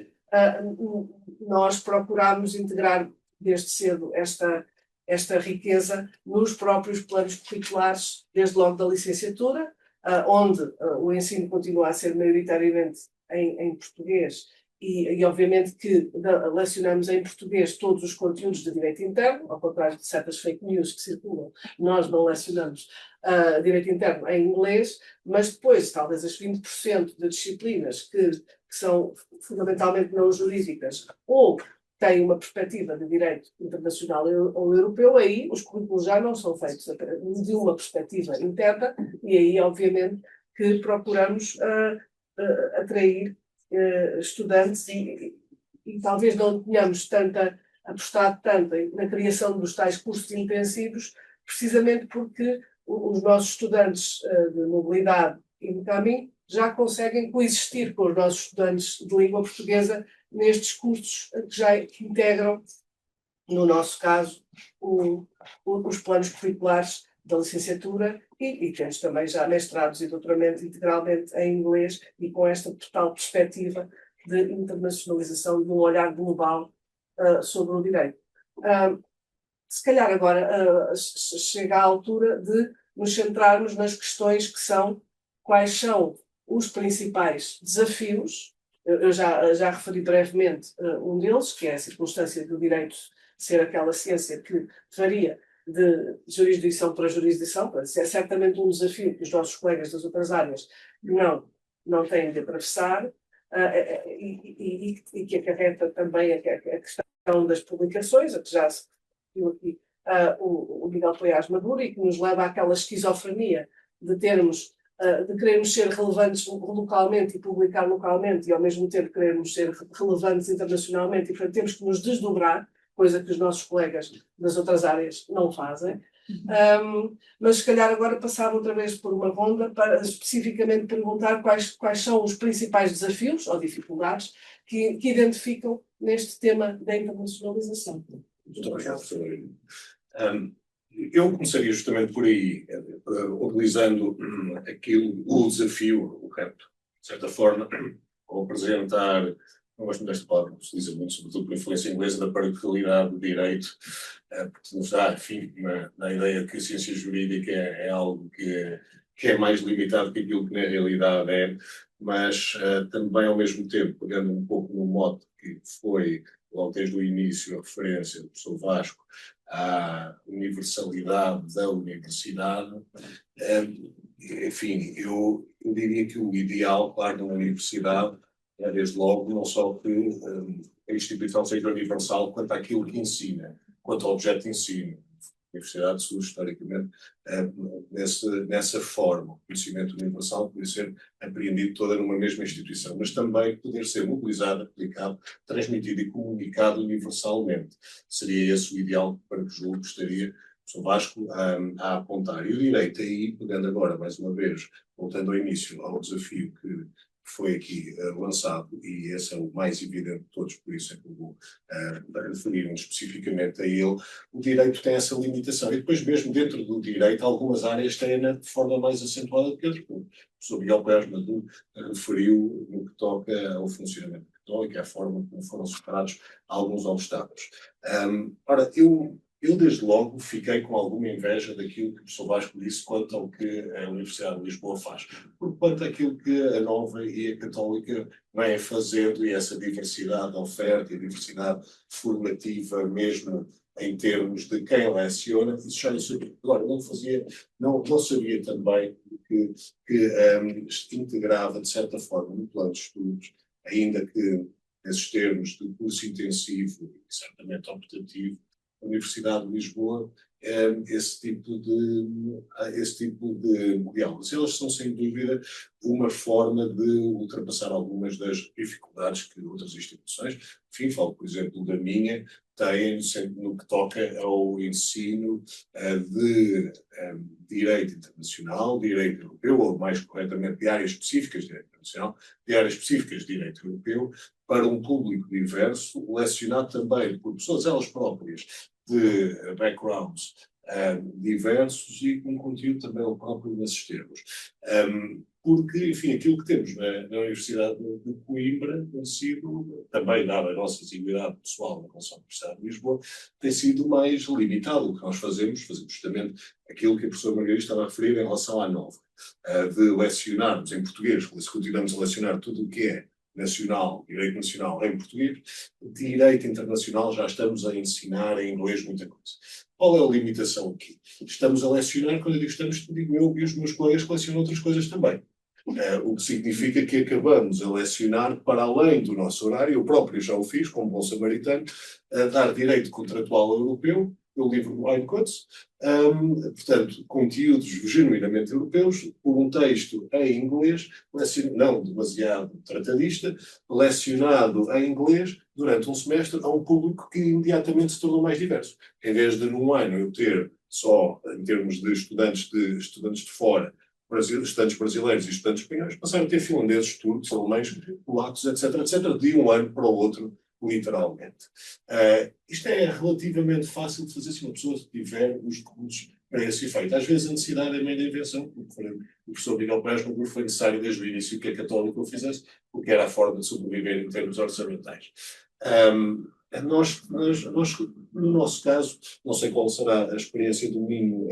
Nós procurámos integrar desde cedo esta riqueza nos próprios planos curriculares, desde logo da licenciatura, onde o ensino continua a ser maioritariamente em português e obviamente que lecionamos em português todos os conteúdos de direito interno, ao contrário de certas fake news que circulam, nós não lecionamos direito interno em inglês, mas depois talvez as 20% de disciplinas que são fundamentalmente não jurídicas ou tem uma perspectiva de direito internacional ou europeu, aí os currículos já não são feitos de uma perspectiva interna, e aí, obviamente, que procuramos atrair estudantes e talvez não tenhamos apostado tanto na criação dos tais cursos intensivos, precisamente porque os nossos estudantes de mobilidade e de caminho já conseguem coexistir com os nossos estudantes de língua portuguesa nestes cursos que já integram, no nosso caso, os planos curriculares da licenciatura e temos também já mestrados e doutoramentos integralmente em inglês e com esta total perspectiva de internacionalização, de um olhar global sobre o direito. Se calhar agora chega a altura de nos centrarmos nas questões que são quais são os principais desafios. Eu já referi brevemente um deles, que é a circunstância do direito ser aquela ciência que varia de jurisdição para jurisdição. É certamente um desafio que os nossos colegas das outras áreas não têm de atravessar e que acarreta também a questão das publicações, a que já se viu aqui o Miguel Poiás Maduro, e que nos leva àquela esquizofrenia de querermos ser relevantes localmente e publicar localmente e ao mesmo tempo querermos ser relevantes internacionalmente, e portanto temos que nos desdobrar, coisa que os nossos colegas das outras áreas não fazem. Mas se calhar agora passava outra vez por uma ronda para especificamente perguntar quais são os principais desafios ou dificuldades que identificam neste tema da internacionalização. Muito obrigado, professor. Eu começaria justamente por aí, utilizando o desafio, o reto, de certa forma, ao apresentar, não gosto desta palavra, que se diz muito, sobretudo por influência inglesa, da particularidade do direito, porque nos dá, enfim, na ideia de que a ciência jurídica é algo que é mais limitado que aquilo que na realidade é, mas também, ao mesmo tempo, pegando um pouco no mote que foi, logo desde o início, a referência do professor Vasco, à universalidade da universidade. Enfim, eu diria que o ideal, claro, de uma universidade é, desde logo, não só que a instituição seja universal quanto àquilo que quanto ao objeto de ensino. A universidade surge, historicamente, nessa forma, o conhecimento universal poder ser apreendido toda numa mesma instituição, mas também poder ser mobilizado, aplicado, transmitido e comunicado universalmente. Seria esse o ideal para que julgo gostaria, o Sr. Vasco, a apontar. E o direito aí, pegando agora, mais uma vez, voltando ao início, ao desafio que foi aqui lançado, e esse é o mais evidente de todos, por isso é que eu vou referir-me especificamente a ele. O direito tem essa limitação, e depois mesmo dentro do direito, algumas áreas têm-na de forma mais acentuada do que outras. O professor Miguel Poiás Maduro referiu no que toca ao funcionamento católico e à forma como foram superados alguns obstáculos. Ora, eu, desde logo, fiquei com alguma inveja daquilo que o professor Vasco disse quanto ao que a Universidade de Lisboa faz. Por quanto àquilo que a Nova e a Católica vêm fazendo, e essa diversidade de oferta e diversidade formativa, mesmo em termos de quem leciona, isso já não sabia. Agora, não sabia também que integrava, de certa forma, no plano de estudos, ainda que nesses termos de curso intensivo e certamente optativo, a Universidade de Lisboa esse tipo de diálogos. Elas são, sem dúvida, uma forma de ultrapassar algumas das dificuldades que outras instituições, enfim, falo, por exemplo, da minha, têm no que toca ao ensino de direito internacional, direito europeu, ou mais corretamente, de áreas específicas de direito internacional, de áreas específicas de direito europeu, para um público diverso, lecionado também por pessoas elas próprias de backgrounds diversos e com conteúdo também o próprio nesses termos. Porque, enfim, aquilo que temos na Universidade de Coimbra tem sido, também dada a nossa visibilidade pessoal na relação à Universidade de Lisboa, tem sido mais limitado. O que nós fazemos justamente aquilo que a professora Margarida estava a referir em relação à Nova, de lecionarmos em português, continuamos a lecionar tudo o que é nacional, direito nacional em português, direito internacional já estamos a ensinar em inglês muita coisa. Qual é a limitação aqui? Estamos a lecionar, quando eu digo estamos, digo eu e os meus colegas que lecionam outras coisas também. O que significa que acabamos a lecionar para além do nosso horário. Eu próprio já o fiz, como bom samaritano, a dar direito contratual europeu, o livro Weincoats, portanto, conteúdos genuinamente europeus, por um texto em inglês, não demasiado tratadista, lecionado em inglês durante um semestre a um público que imediatamente se tornou mais diverso. Em vez de num ano eu ter só, em termos de estudantes de fora, estudantes brasileiros e estudantes espanhóis, passaram a ter finlandeses, turcos, alemães, polacos, etc., de um ano para o outro, literalmente. Isto é relativamente fácil de fazer se uma pessoa tiver os recursos para esse efeito. Às vezes a necessidade é meio da invenção, como o professor Miguel Pérez não foi necessário desde o início que a Católica o fizesse, porque era a forma de sobreviver em termos orçamentais. No nosso caso, não sei qual será a experiência do Minho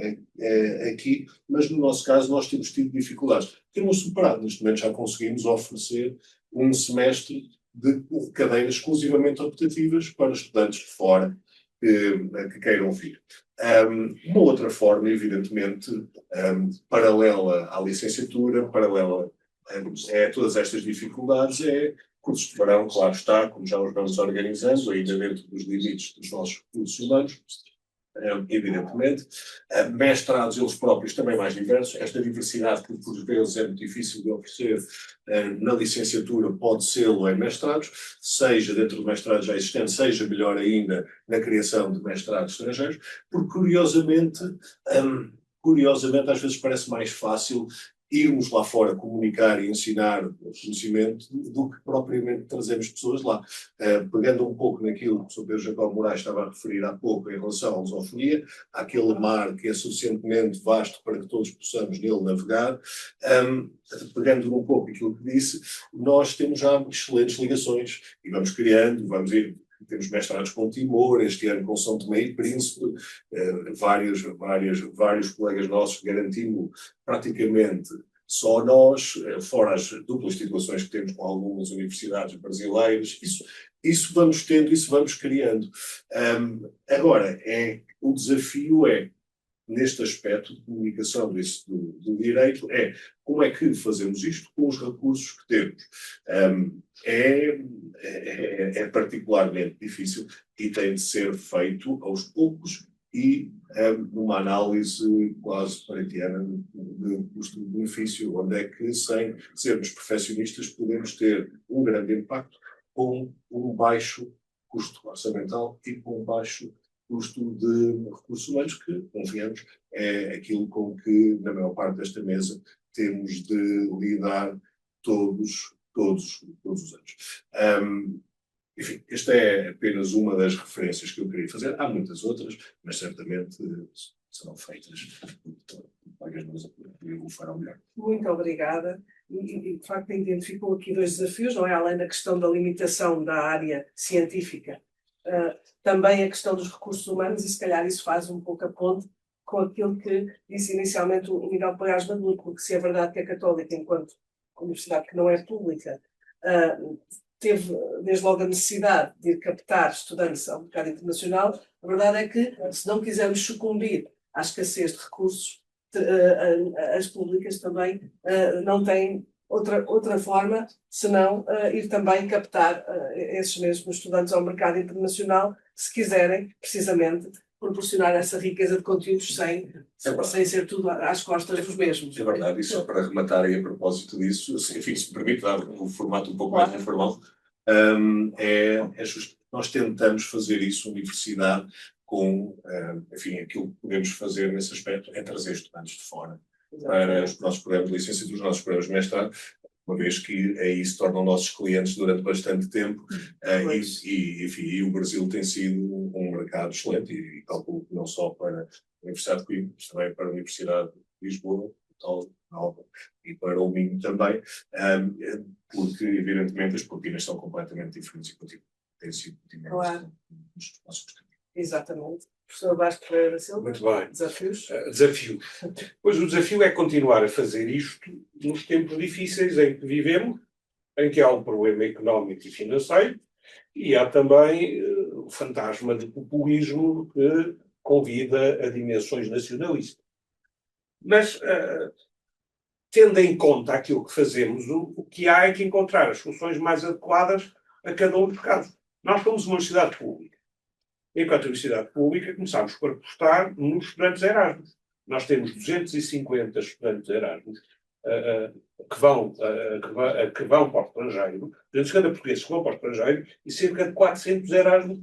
aqui, mas no nosso caso nós temos tido dificuldades. Temos superado, neste momento já conseguimos oferecer um semestre de cadeiras exclusivamente optativas para estudantes de fora que queiram vir. Uma outra forma, evidentemente, paralela à licenciatura, paralela a todas estas dificuldades, é cursos de verão, claro está, como já os vamos organizando, ainda dentro dos limites dos nossos recursos humanos, evidentemente. Mestrados, eles próprios, também mais diversos. Esta diversidade que, por vezes, é muito difícil de oferecer na licenciatura, pode ser-lo em mestrados, seja dentro do mestrado já existente, seja melhor ainda na criação de mestrados estrangeiros, porque, curiosamente, às vezes parece mais fácil irmos lá fora comunicar e ensinar o conhecimento do que propriamente trazemos pessoas lá. Pegando um pouco naquilo que o Sr. Pedro Jacob Moraes estava a referir há pouco em relação à lusofonia, aquele mar que é suficientemente vasto para que todos possamos nele navegar, pegando um pouco aquilo que disse, nós temos já excelentes ligações e vamos criando, temos mestrados com Timor, este ano com São Tomé e Príncipe, vários colegas nossos garantimos praticamente só nós, fora as duplas titulações que temos com algumas universidades brasileiras, isso vamos tendo, isso vamos criando. Agora, o desafio neste aspecto de comunicação do direito, como é que fazemos isto com os recursos que temos. É particularmente difícil e tem de ser feito aos poucos e numa análise quase paretiana de custo-benefício, onde é que, sem sermos perfeccionistas, podemos ter um grande impacto com um baixo custo orçamental e com um baixo custo de recursos humanos, que, confiamos, é aquilo com que, na maior parte desta mesa, temos de lidar todos os anos. Enfim, esta é apenas uma das referências que eu queria fazer. Há muitas outras, mas certamente serão feitas por colegas meus que o farão melhor. Muito obrigada. E, de facto, identificou aqui dois desafios, não é? Além da questão da limitação da área científica, também a questão dos recursos humanos, e se calhar isso faz um pouco a ponte com aquilo que disse inicialmente o Miguel Pagás Maduro, porque se é verdade que a Católica, enquanto universidade que não é pública, teve desde logo a necessidade de ir captar estudantes ao mercado internacional, a verdade é que, se não quisermos sucumbir à escassez de recursos, as públicas também não têm outra forma senão ir também captar esses mesmos estudantes ao mercado internacional, se quiserem, precisamente, proporcionar essa riqueza de conteúdos sem ser tudo às costas dos mesmos. É verdade, e só para rematar aí a propósito disso, enfim, se me permite dar um formato um pouco mais informal, nós tentamos fazer isso, universidade, com, enfim, aquilo que podemos fazer nesse aspecto é trazer estudantes de fora para os nossos programas de licenciatura, os nossos programas de mestrado, uma vez que aí se tornam nossos clientes durante bastante tempo, e o Brasil tem sido um mercado excelente, e calculo que não só para a Universidade de Coimbra, mas também para a Universidade de Lisboa, e para o Minho também, porque evidentemente as propinas são completamente diferentes e têm sido claro. Nos nossos caminhos. Exatamente. Professor Vasco Pereira da Silva, muito bem. Desafios? Desafio. Pois o desafio é continuar a fazer isto nos tempos difíceis em que vivemos, em que há um problema económico e financeiro, e há também o fantasma de populismo que convida a dimensões nacionalistas. Mas tendo em conta aquilo que fazemos, o que há é que encontrar as soluções mais adequadas a cada um dos casos. Nós somos uma universidade pública. Enquanto universidade pública, começámos por apostar nos estudantes Erasmus. Nós temos 250 estudantes Erasmus que vão para o estrangeiro, 250 portugueses que vão para o estrangeiro e cerca de 400 Erasmus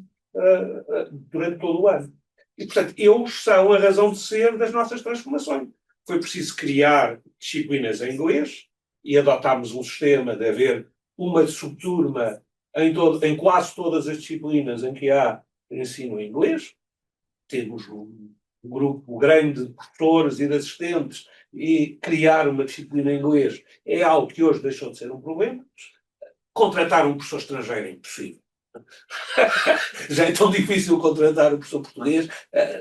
durante todo o ano. E, portanto, eles são a razão de ser das nossas transformações. Foi preciso criar disciplinas em inglês e adotámos um sistema de haver uma subturma em quase todas as disciplinas em que há ensino em inglês. Temos um grupo grande de professores e de assistentes e criar uma disciplina em inglês é algo que hoje deixou de ser um problema. Contratar um professor estrangeiro é impossível. Já é tão difícil contratar um professor português,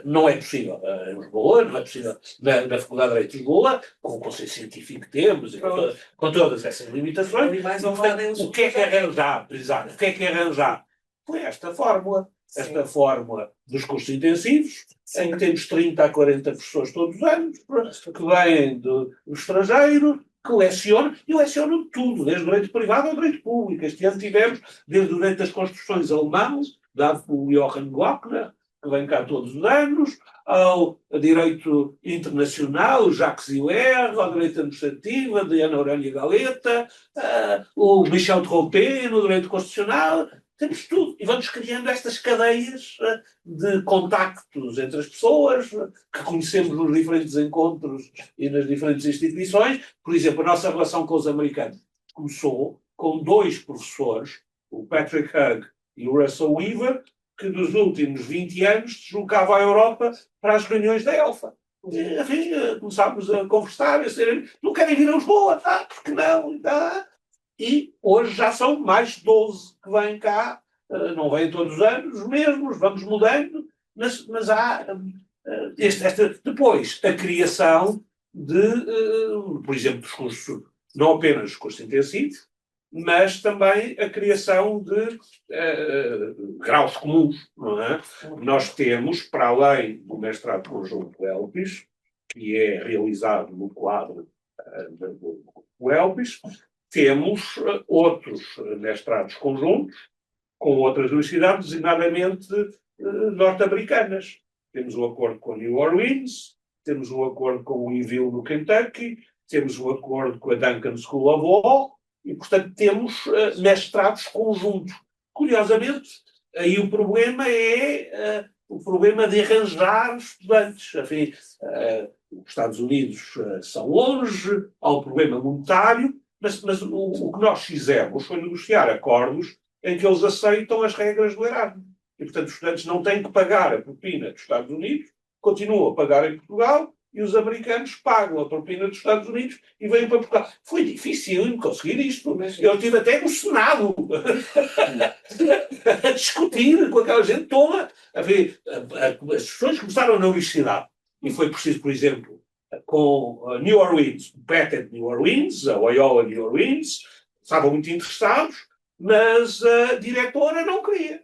não é possível em Lisboa, não é possível na Faculdade de Direito de Lisboa, com o conceito científico que temos, e com todas essas limitações. E mais O que é que arranjar? Exato, o que é que arranjar? Foi esta fórmula. Esta fórmula dos cursos intensivos, em que temos 30 a 40 professores todos os anos, que vêm do estrangeiro, que lecionam, e lecionam tudo, desde o direito privado ao direito público. Este ano tivemos, desde o direito das construções alemãs, dado por Johann Glockner, que vem cá todos os anos, ao direito internacional, Jacques Ziller, ao direito administrativo, a Diana Aurélia Galeta, o Michel Trompé, no direito constitucional. Temos tudo. E vamos criando estas cadeias de contactos entre as pessoas, que conhecemos nos diferentes encontros e nas diferentes instituições. Por exemplo, a nossa relação com os americanos começou com 2 professores, o Patrick Hugg e o Russell Weaver, que dos últimos 20 anos se deslocavam à Europa para as reuniões da ELFA. E, enfim, começámos a conversar, a dizer, não querem vir a Lisboa? Por que não? E hoje já são mais 12 que vêm cá, não vêm todos os anos, os mesmos, vamos mudando, mas há depois a criação de, por exemplo, dos cursos, não apenas dos cursos intensivos, mas também a criação de graus comuns, não é? Nós temos, para além do mestrado conjunto ELPIS, que é realizado no quadro do ELPIS, temos outros mestrados conjuntos com outras universidades, designadamente norte-americanas. Temos um acordo com New Orleans, temos um acordo com o Louisville, no Kentucky, temos um acordo com a Duncan School of Law, e, portanto, temos mestrados conjuntos. Curiosamente, aí o problema é o problema de arranjar estudantes. Enfim, os Estados Unidos são longe, há um problema monetário, mas o que nós fizemos foi negociar acordos em que eles aceitam as regras do Erasmus. E, portanto, os estudantes não têm que pagar a propina dos Estados Unidos, continuam a pagar em Portugal, e os americanos pagam a propina dos Estados Unidos e vêm para Portugal. Foi difícil conseguir isto. Eu estive até no Senado a discutir com aquela gente toda. As pessoas começaram na universidade. E foi preciso, por exemplo, com New Orleans, o PET de New Orleans, a Loyola New Orleans, estavam muito interessados, mas a diretora não queria.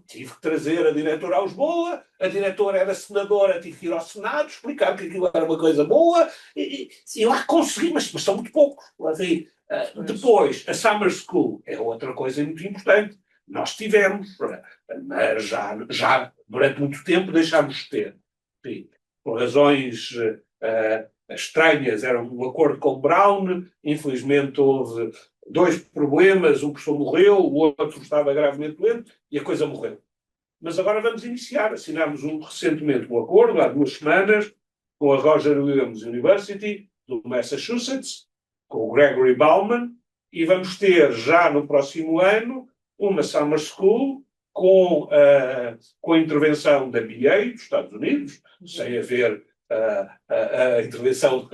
Tive que trazer a diretora a Lisboa, a diretora era senadora, tive que ir ao Senado, explicar que aquilo era uma coisa boa, e lá consegui, mas são muito poucos. Depois, a Summer School é outra coisa muito importante. Nós tivemos, mas já durante muito tempo deixámos de ter. Enfim, por razões estranhas, era um acordo com Brown, infelizmente houve 2 problemas, um professor morreu, o outro estava gravemente doente e a coisa morreu. Mas agora vamos iniciar, assinámos recentemente um acordo, há 2 semanas, com a Roger Williams University, do Massachusetts, com o Gregory Bauman, e vamos ter já no próximo ano uma Summer School com a intervenção da BA dos Estados Unidos, sem haver a intervenção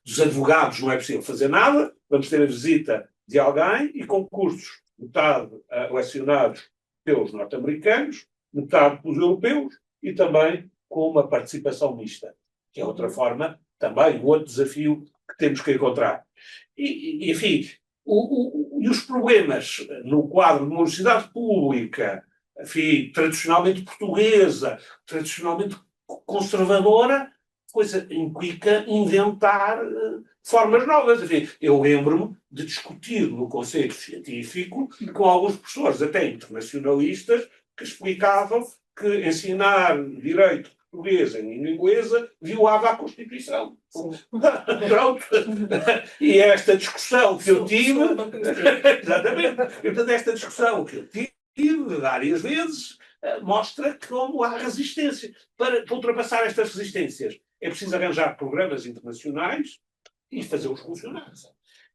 dos advogados, não é possível fazer nada. Vamos ter a visita de alguém e com cursos, metade lecionados pelos norte-americanos, metade pelos europeus e também com uma participação mista, que é outra forma, também um outro desafio que temos que encontrar. E enfim, e os problemas no quadro de uma universidade pública, enfim, tradicionalmente portuguesa, tradicionalmente conservadora, coisa implica inventar formas novas. Enfim, eu lembro-me de discutir no conceito científico com alguns professores, até internacionalistas, que explicavam que ensinar direito português em língua inglesa violava a Constituição. Pronto. E esta discussão que eu tive... Exatamente. E, portanto, esta discussão que eu tive várias vezes mostra como há resistência. Para ultrapassar estas resistências é preciso arranjar programas internacionais e fazê-los funcionar.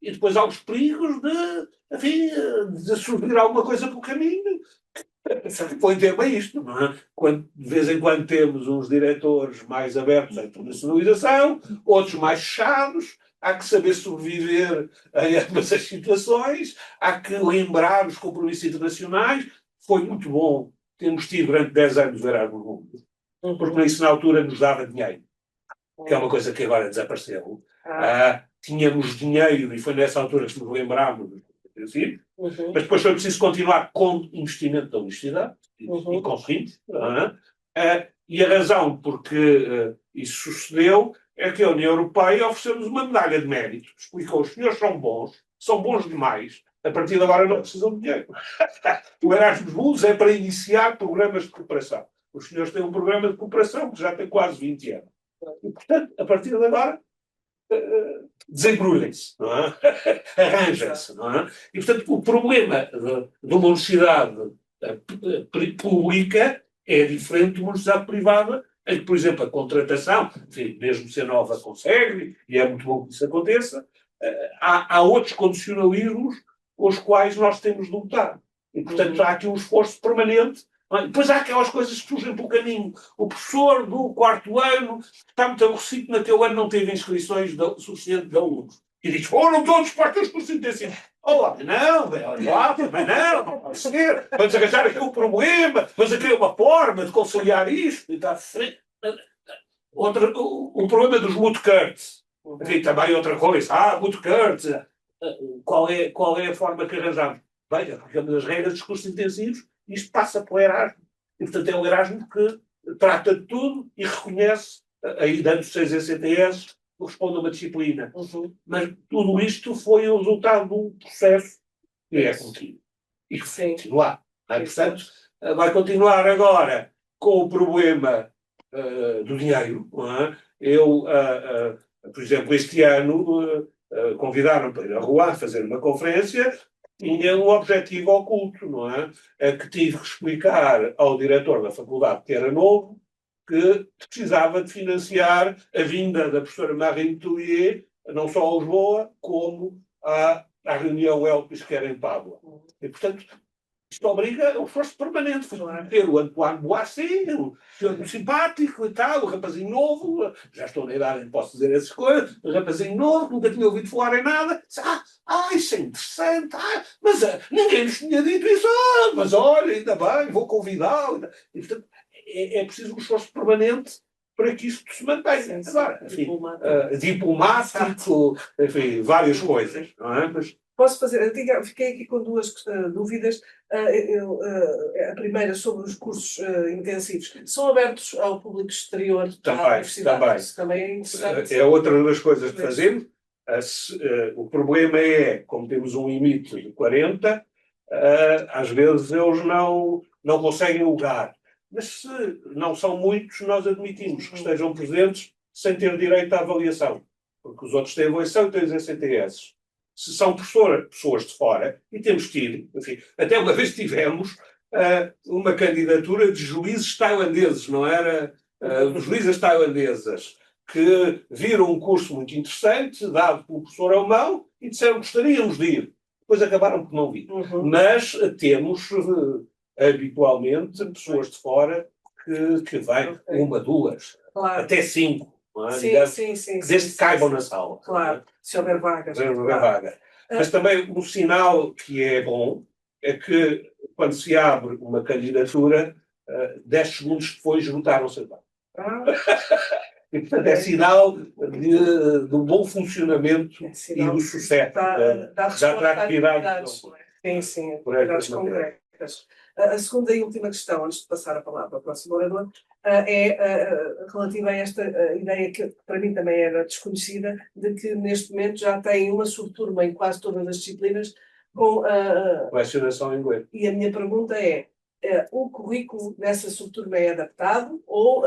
E depois há os perigos de surgir alguma coisa pelo caminho. Põe tempo a isto, não é? De vez em quando temos uns diretores mais abertos à internacionalização, outros mais fechados, há que saber sobreviver a ambas as situações, há que lembrar os compromissos internacionais. Foi muito bom termos tido durante 10 anos o Erasmus Mundus, porque isso na altura nos dava dinheiro, que é uma coisa que agora desapareceu. Tínhamos dinheiro e foi nessa altura que nos lembrámos dos princípios. Mas depois foi preciso continuar com investimento da universidade e conseguimos. E a razão porque isso sucedeu é que a União Europeia ofereceu-nos uma medalha de mérito. Explicou: os senhores são bons demais, a partir de agora não precisam de dinheiro. O Erasmus Mundus é para iniciar programas de cooperação. Os senhores têm um programa de cooperação que já tem quase 20 anos. E, portanto, a partir de agora, desembrulhem-se, não é? Arranjem-se, não é? E, portanto, o problema de uma universidade pública é diferente de uma universidade privada, em que, por exemplo, a contratação, enfim, mesmo se a nova consegue, e é muito bom que isso aconteça, há outros condicionalismos com os quais nós temos de lutar. E, portanto, há aqui um esforço permanente. Depois há aquelas coisas que surgem pelo caminho. O professor do 4º ano está muito aborrecido que naquele ano não teve inscrições suficientes de alunos. E diz: foram todos para os cursos intensivos. Não, mas não pode ser. Vamos arranjar aqui um problema, vamos aqui uma forma de conciliar isto. E está o problema dos bootcuts. Enfim, também outra coisa. Bootcuts. Qual é a forma que arranjamos? Veja, aplicamos as regras dos cursos intensivos. Isto passa pelo Erasmus. E, portanto, é um Erasmus que trata de tudo e reconhece, aí dando 6 ECTS, corresponde a uma disciplina. Mas tudo isto foi o resultado de um processo que é contínuo. E que vai continuar. Portanto, vai continuar agora com o problema do dinheiro. Não é? Por exemplo, este ano convidaram-me para ir a Rouen fazer uma conferência. Tinha um objetivo oculto, não é? Que tive que explicar ao diretor da faculdade, que era novo, que precisava de financiar a vinda da professora Marine Toulier, não só a Lisboa, como à reunião Elpis, que era em Pádua. E, portanto, isto obriga a um esforço permanente. Foi ter o Antoine Boissy, o senhor simpático e tal, o rapazinho novo, já estou na idade em que posso dizer essas coisas, o rapazinho novo, nunca tinha ouvido falar em nada. Isso é interessante, mas ninguém nos tinha dito isso. Mas olha, ainda bem, vou convidá-lo. E, portanto, é preciso um esforço permanente para que isto se mantenha. Agora, enfim, diplomático, enfim, várias coisas, não é? Mas, posso fazer? Fiquei aqui com duas dúvidas. A primeira sobre os cursos intensivos. São abertos ao público exterior da universidade? Também. Isso também é interessante. É outra das coisas que fazemos. O problema é, como temos um limite de 40, às vezes eles não conseguem lugar. Mas se não são muitos, nós admitimos que estejam presentes sem ter direito à avaliação. Porque os outros têm avaliação e têm os ECTS. Se são pessoas de fora, e temos tido, enfim, até uma vez tivemos uma candidatura de juízes tailandeses, não era? Juízes tailandesas, que viram um curso muito interessante, dado pelo professor alemão, e disseram que gostaríamos de ir. Depois acabaram por não vir. Mas temos, habitualmente, pessoas de fora que vêm, uma, duas, até 5. Não é? Sim. Desde que caibam na sala. Claro, se houver vagas. Vaga. Mas também um sinal que é bom é que, quando se abre uma candidatura, 10 segundos depois juntaram-se a vaga. E, portanto, é sinal do bom funcionamento e do sucesso da atratividade. Sim, atividades concretas. A segunda e última questão, antes de passar a palavra ao próximo orador, é relativa a esta ideia que para mim também era desconhecida, de que neste momento já tem uma subturma em quase todas as disciplinas com Lecionação em inglês. E a minha pergunta é, o currículo dessa subturma é adaptado ou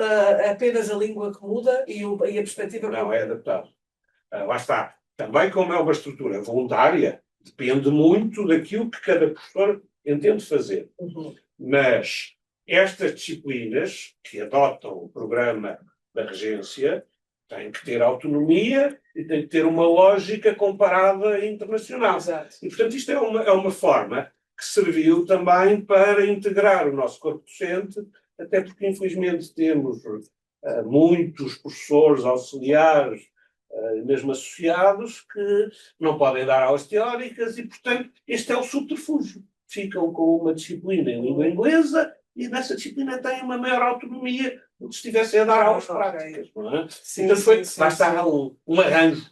apenas a língua que muda e a perspectiva... Não, é adaptado. Lá está. Também como é uma estrutura voluntária, depende muito daquilo que cada professor entende fazer. Uhum. Mas estas disciplinas que adotam o programa da regência têm que ter autonomia e têm que ter uma lógica comparada internacional. Exato. E, portanto, isto é uma forma que serviu também para integrar o nosso corpo docente, até porque, infelizmente, temos muitos professores auxiliares, mesmo associados, que não podem dar aulas teóricas e, portanto, este é o subterfúgio. Ficam com uma disciplina em língua inglesa e nessa disciplina têm uma maior autonomia do que se estivessem a dar aulas práticas. Não é? Sim, então foi, sim, lá está um arranjo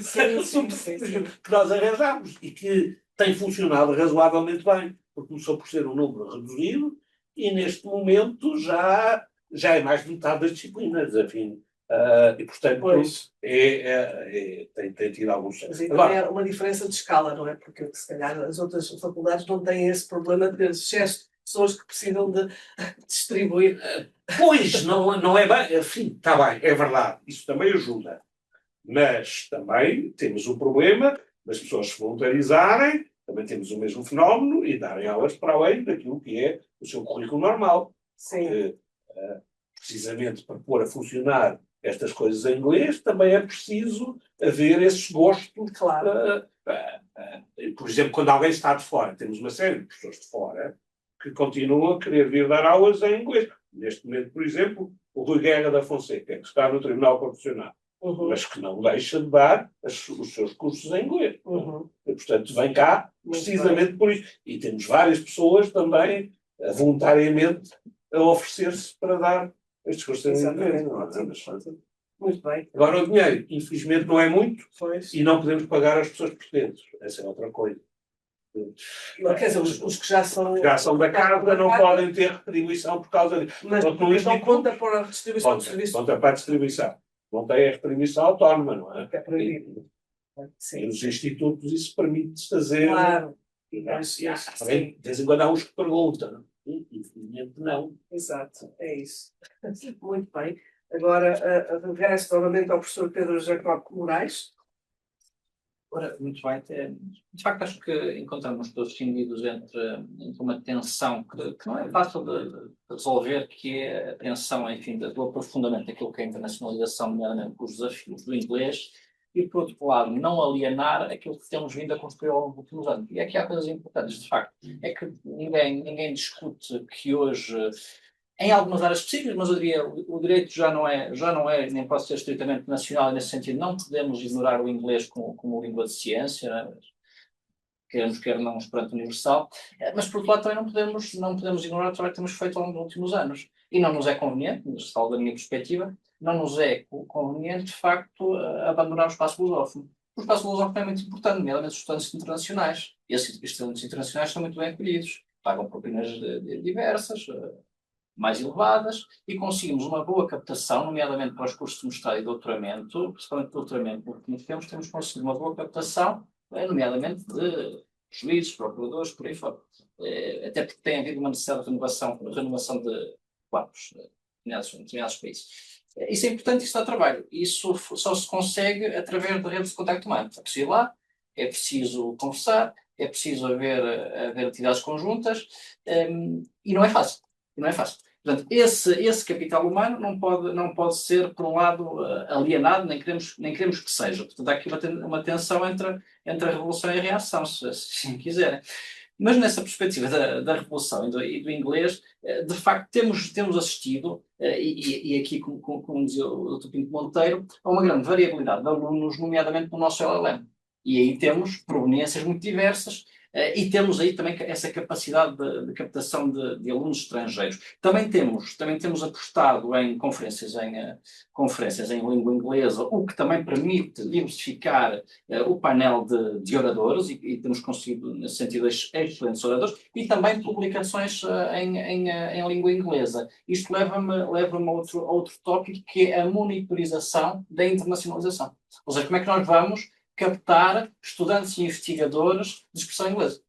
Sim. que nós arranjámos e que tem funcionado razoavelmente bem, porque começou por ser um número reduzido e neste momento já é mais de metade das disciplinas, enfim. E portanto tem tido algum sucesso. Agora, é uma diferença de escala, não é? Porque se calhar as outras faculdades não têm esse problema de ter excesso de pessoas que precisam de distribuir. Pois, não é bem, enfim, está bem, é verdade, isso também ajuda. Mas também temos o problema das pessoas se voluntarizarem, também temos o mesmo fenómeno e darem aulas para além daquilo que é o seu currículo normal. Sim. Porque, precisamente para pôr a funcionar estas coisas em inglês, também é preciso haver esses gostos. Claro. Por exemplo, quando alguém está de fora, temos uma série de pessoas de fora que continuam a querer vir dar aulas em inglês. Neste momento, por exemplo, o Rui Guerra da Fonseca, que está no Tribunal Constitucional, mas que não deixa de dar os seus cursos em inglês. E, portanto, vem cá precisamente por isso. E temos várias pessoas também, voluntariamente, a oferecer-se para dar estes cursos em inglês. Muito bem. Agora, o dinheiro, infelizmente, não é muito Pois. e não podemos pagar as pessoas portuguesas. Essa é outra coisa. Quer dizer, os que já são da casa não podem ter retribuição por causa disso. Mas não conta para a distribuição de serviços. Conta para a distribuição. Não tem a retribuição autónoma, não é? É proibido. E nos institutos isso permite-se fazer. Claro. De vez em quando há uns que perguntam. Infelizmente não. Exato, é isso. Muito bem. Agora, regresso novamente ao professor Pedro Jacob Moraes. Ora, muito bem. De facto, acho que encontramos todos cindidos entre uma tensão que não é fácil de resolver, que é a tensão, enfim, do aprofundamento daquilo que é a internacionalização, nomeadamente com os desafios do inglês, e, por outro lado, não alienar aquilo que temos vindo a construir ao longo dos últimos anos. E aqui há coisas importantes, de facto. É que ninguém discute que hoje, em algumas áreas específicas, mas eu diria, o direito já não é, nem pode ser estritamente nacional, e nesse sentido não podemos ignorar o inglês como língua de ciência, né? Queremos, quer não, esperanto universal, mas por outro lado também não podemos ignorar o trabalho que temos feito ao longo dos últimos anos. E não nos é conveniente, salvo da minha perspectiva, não nos é conveniente, de facto, abandonar o espaço lusófono. O espaço lusófono é muito importante, nomeadamente os estudantes internacionais. E esses estudantes internacionais são muito bem acolhidos, pagam propinas diversas, mais elevadas, e conseguimos uma boa captação, nomeadamente para os cursos de mestrado e doutoramento, principalmente doutoramento, porque temos conseguido uma boa captação, nomeadamente de juízes, procuradores, por aí fora. Até porque tem havido uma necessidade de renovação de quadros em determinados países. Isso é importante, isso dá trabalho. Isso só se consegue através da rede de contacto humano. É preciso ir lá, é preciso conversar, é preciso haver atividades conjuntas, e não é fácil. Portanto, esse capital humano não pode ser, por um lado, alienado, nem queremos que seja. Portanto, há aqui uma tensão entre a revolução e a reação, se quiserem. Mas nessa perspectiva da revolução e do inglês, de facto temos assistido, e aqui, como dizia o Dr. Pinto Monteiro, a uma grande variabilidade de alunos, nomeadamente no nosso LLM. E aí temos proveniências muito diversas, E temos aí também essa capacidade de captação de alunos estrangeiros. Também temos apostado em conferências em língua inglesa, o que também permite diversificar o painel de oradores, e temos conseguido, nesse sentido, excelentes oradores, e também publicações em língua inglesa. Isto leva-me a outro tópico, que é a monitorização da internacionalização. Ou seja, como é que nós vamos captar estudantes e investigadores de expressão inglesa?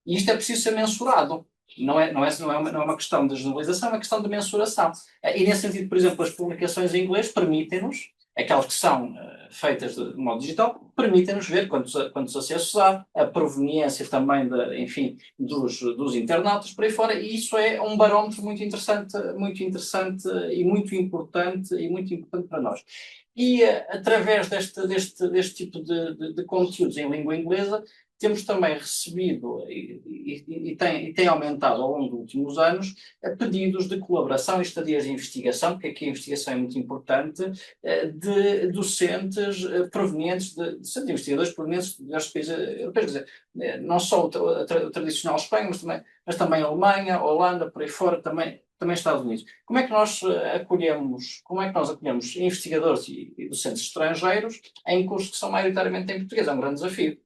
E isto é preciso ser mensurado. Não é uma questão de generalização, é uma questão de mensuração. E nesse sentido, por exemplo, as publicações em inglês permitem-nos, aquelas que são feitas de modo digital, permitem-nos ver quantos acessos há, a proveniência também, dos internautas por aí fora, e isso é um barómetro muito interessante e muito importante para nós. E através deste tipo de conteúdos em língua inglesa, temos também recebido e tem aumentado ao longo dos últimos anos pedidos de colaboração e estadias de investigação, porque aqui a investigação é muito importante, de docentes provenientes, de investigadores provenientes de diversos países europeus. Quer dizer, não só o tradicional Espanha, mas também a Alemanha, a Holanda, por aí fora, também Estados Unidos. Como é que nós acolhemos investigadores e docentes estrangeiros em cursos que são maioritariamente em português? É um grande desafio.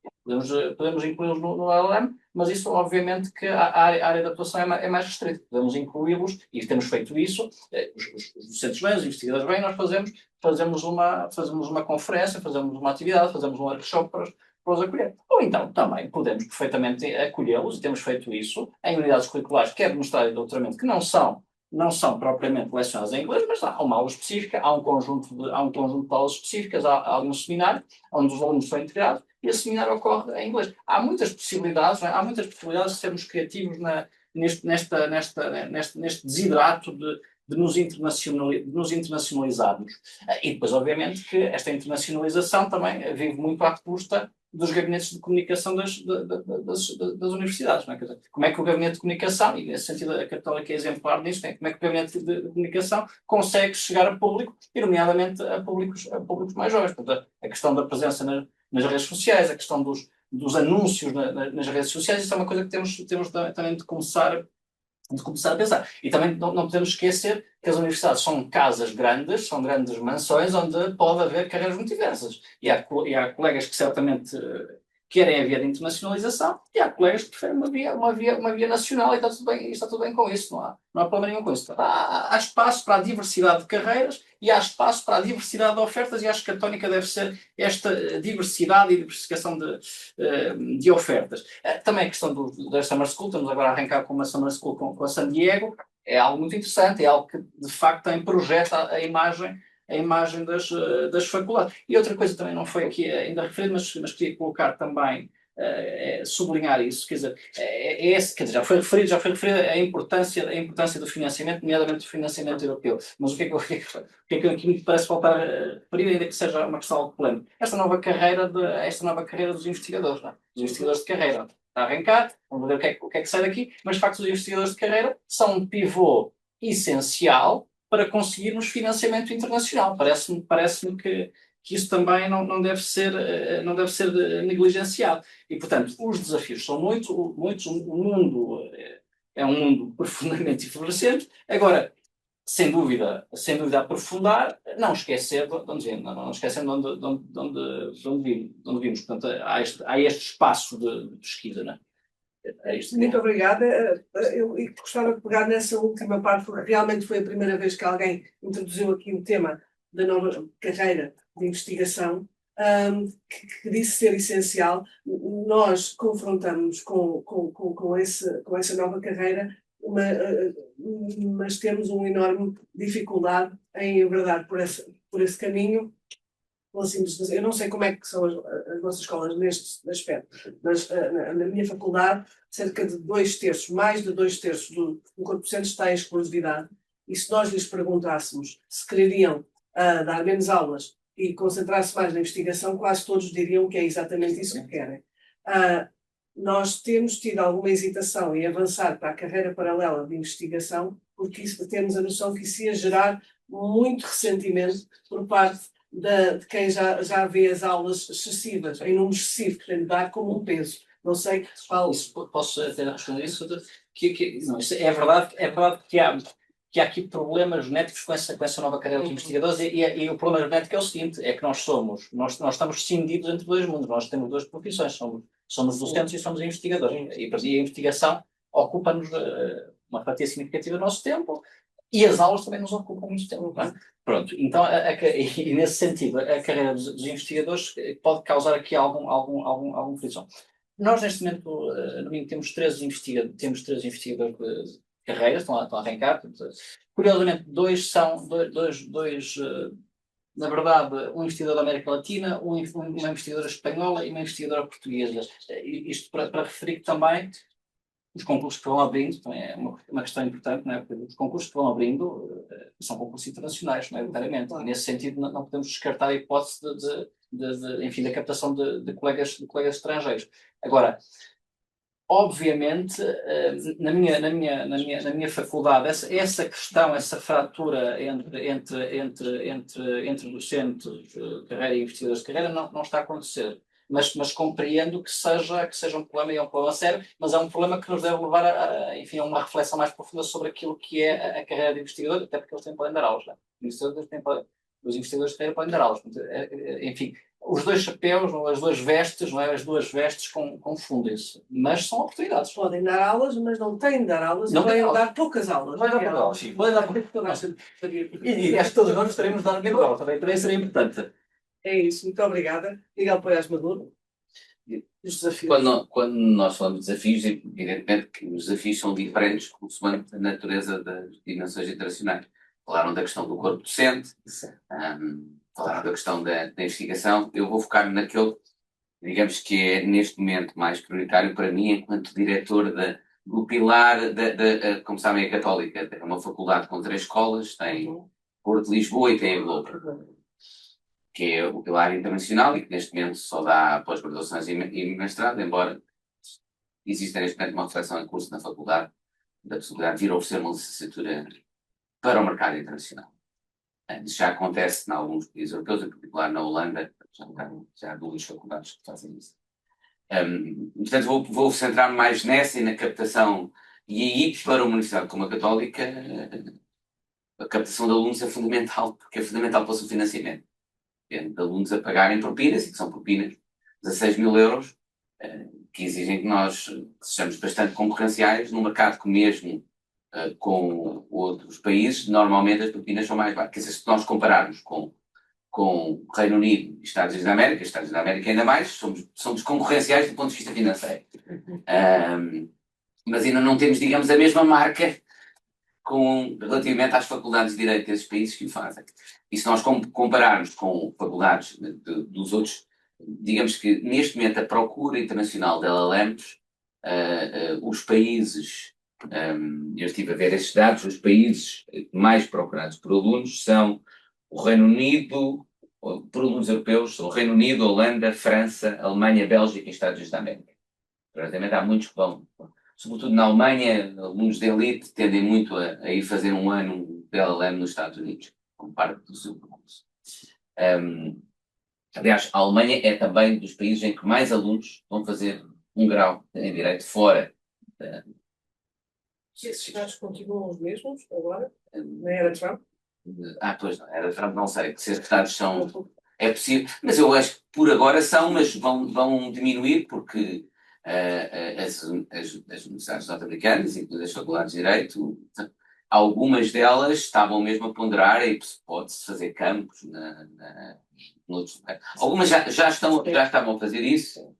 Podemos incluí-los no LLM, mas isso, obviamente, que a área de atuação é mais restrita. Podemos incluí-los, e temos feito isso, os docentes bem, os investigadores bem, nós fazemos uma conferência, fazemos uma atividade, fazemos um workshop para os acolher. Ou então, também, podemos perfeitamente acolhê-los, e temos feito isso, em unidades curriculares, quer no estágio de doutoramento, que não são propriamente lecionadas em inglês, mas há uma aula específica, há um conjunto de aulas específicas, há algum seminário, onde os alunos são integrados, e esse seminário ocorre em inglês. Há muitas possibilidades, não é? Há muitas possibilidades de sermos criativos neste desidrato de nos internacionalizarmos. E depois, obviamente, que esta internacionalização também vive muito à custa dos gabinetes de comunicação das universidades. Não é? Quer dizer, como é que o gabinete de comunicação, e nesse sentido a Católica é exemplar nisto, como é que o gabinete de comunicação consegue chegar a público, e nomeadamente a públicos mais jovens. Portanto, a questão da presença nas redes sociais, a questão dos anúncios nas redes sociais, isso é uma coisa que temos também de começar a pensar. E também não podemos esquecer que as universidades são casas grandes, são grandes mansões onde pode haver carreiras muito diversas. E há colegas que certamente querem a via de internacionalização, e há colegas que preferem uma via nacional, e está tudo bem com isso, não há problema nenhum com isso. Há espaço para a diversidade de carreiras e há espaço para a diversidade de ofertas, e acho que a tónica deve ser esta diversidade e diversificação de ofertas. Também a questão da Summer School, estamos agora a arrancar com uma Summer School com a San Diego, é algo muito interessante, é algo que de facto também projeta a imagem das faculdades. E outra coisa também não foi aqui ainda referido, mas queria colocar também, sublinhar isso, quer dizer, já foi referido a importância do financiamento, nomeadamente do financiamento europeu. Mas o que é que aqui me parece faltar a referir, ainda que seja uma questão algo polémica? Esta nova carreira dos investigadores, não é? Dos investigadores de carreira. Está a arrancar, vamos ver o que é que sai daqui, mas de facto os investigadores de carreira são um pivô essencial para conseguirmos financiamento internacional. Parece-me que isso também não deve ser negligenciado. E, portanto, os desafios são muitos, o mundo é um mundo profundamente efervescente. Agora, sem dúvida aprofundar, não esquecendo de onde vimos. Portanto, há este espaço de pesquisa, não é? Muito obrigada. Eu gostava de pegar nessa última parte, porque realmente foi a primeira vez que alguém introduziu aqui o tema da nova carreira de investigação, que disse ser essencial. Nós confrontamos com essa nova carreira, mas temos uma enorme dificuldade em enverdar por esse caminho. Eu não sei como é que são as vossas escolas neste aspecto, mas na minha faculdade, cerca de 2/3, mais de 2/3 do corpo docente está em exclusividade, e se nós lhes perguntássemos se queriam dar menos aulas e concentrar-se mais na investigação, quase todos diriam que é exatamente isso que querem. Nós temos tido alguma hesitação em avançar para a carreira paralela de investigação, porque temos a noção que isso ia gerar muito ressentimento por parte de quem já vê as aulas excessivas, em número excessivo, que tem de dar como um peso. Não sei qual. Isso, posso até responder isso? Não, isso é verdade que há aqui problemas genéticos com essa nova carreira de investigadores e o problema genético é o seguinte, é que nós estamos cindidos entre dois mundos, nós temos duas profissões, somos docentes e somos investigadores. E a investigação ocupa-nos uma fatia significativa do nosso tempo e as aulas também nos ocupam muito tempo. Não é? Pronto, então, e nesse sentido, a carreira dos investigadores pode causar aqui algum frição. Nós, neste momento, no mínimo, temos três investigadores de carreiras, estão a arrancar. Curiosamente, na verdade, um investigador da América Latina, uma investigadora espanhola e uma investigadora portuguesa. Isto para referir que também os concursos que vão abrindo, também é uma questão importante, não é? Porque os concursos que vão abrindo são concursos internacionais, maioritariamente. E nesse sentido não podemos descartar a hipótese enfim, da captação de colegas estrangeiros. Agora, obviamente, na minha faculdade, essa questão, essa fratura entre docentes, carreira e investigadores de carreira não está a acontecer. Mas compreendo que seja um problema, e é um problema sério, mas é um problema que nos deve levar enfim, a uma reflexão mais profunda sobre aquilo que é a carreira de investigador, até porque eles têm podem dar aulas. Né? Os investigadores de carreira podem dar aulas. Enfim, os dois chapéus, as duas vestes, não é? As duas vestes confundem-se, mas são oportunidades. Podem dar aulas, mas não têm de dar aulas, Não podem têm dar poucas aulas. Podem dar poucas aulas, sim. Podem dar poucas aulas. E acho que todos nós estaremos a dar a mesma aula, também seria importante. É isso, muito obrigada. Miguel Poiás Maduro. Os desafios. Quando nós falamos de desafios, evidentemente que os desafios são diferentes consoante a natureza das dimensões internacionais. Falaram da questão do corpo docente, falaram da questão da investigação. Eu vou focar naquele, digamos que é neste momento mais prioritário para mim, enquanto diretor do pilar como sabem, é católica. É uma faculdade com 3 escolas, tem Porto de Lisboa e tem a Globo, que é o pilar internacional e que neste momento só dá pós-graduações e mestrado, embora exista neste momento uma reflexão em curso na faculdade da possibilidade de vir a oferecer uma licenciatura para o mercado internacional. Isso já acontece em alguns países europeus, em particular na Holanda, já há 2 faculdades que fazem isso. Portanto, vou centrar-me mais nessa e na captação, e aí para uma universidade como a Católica, a captação de alunos é fundamental, porque é fundamental para o seu financiamento. De alunos a pagarem propinas, e que são propinas, 16 mil euros, que exigem que nós sejamos bastante concorrenciais no mercado que mesmo com outros países, normalmente as propinas são mais baixas. Quer dizer, se nós compararmos com o Reino Unido e Estados Unidos da América ainda mais, somos concorrenciais do ponto de vista financeiro. Mas ainda não temos, digamos, a mesma marca relativamente às faculdades de Direito desses países que o fazem. E se nós compararmos com faculdades dos outros, digamos que neste momento a procura internacional de LLMs, os países, eu estive a ver estes dados, os países mais procurados por alunos são o Reino Unido, por alunos europeus, são o Reino Unido, Holanda, França, Alemanha, Bélgica e Estados Unidos da América. Praticamente há muitos que vão. Sobretudo na Alemanha, alunos de elite tendem muito a ir fazer um ano de LLM nos Estados Unidos, como parte do seu percurso. Aliás, a Alemanha é também dos países em que mais alunos vão fazer um grau em Direito fora. Esses dados continuam os mesmos agora? Na era Trump? Pois não, era Trump, não sei, se esses dados são... É possível, mas eu acho que por agora são, mas vão diminuir porque as universidades norte-americanas, incluindo as faculdades de Direito, algumas delas estavam mesmo a ponderar a hipótese de fazer campos noutros lugares. Algumas já estavam a fazer isso.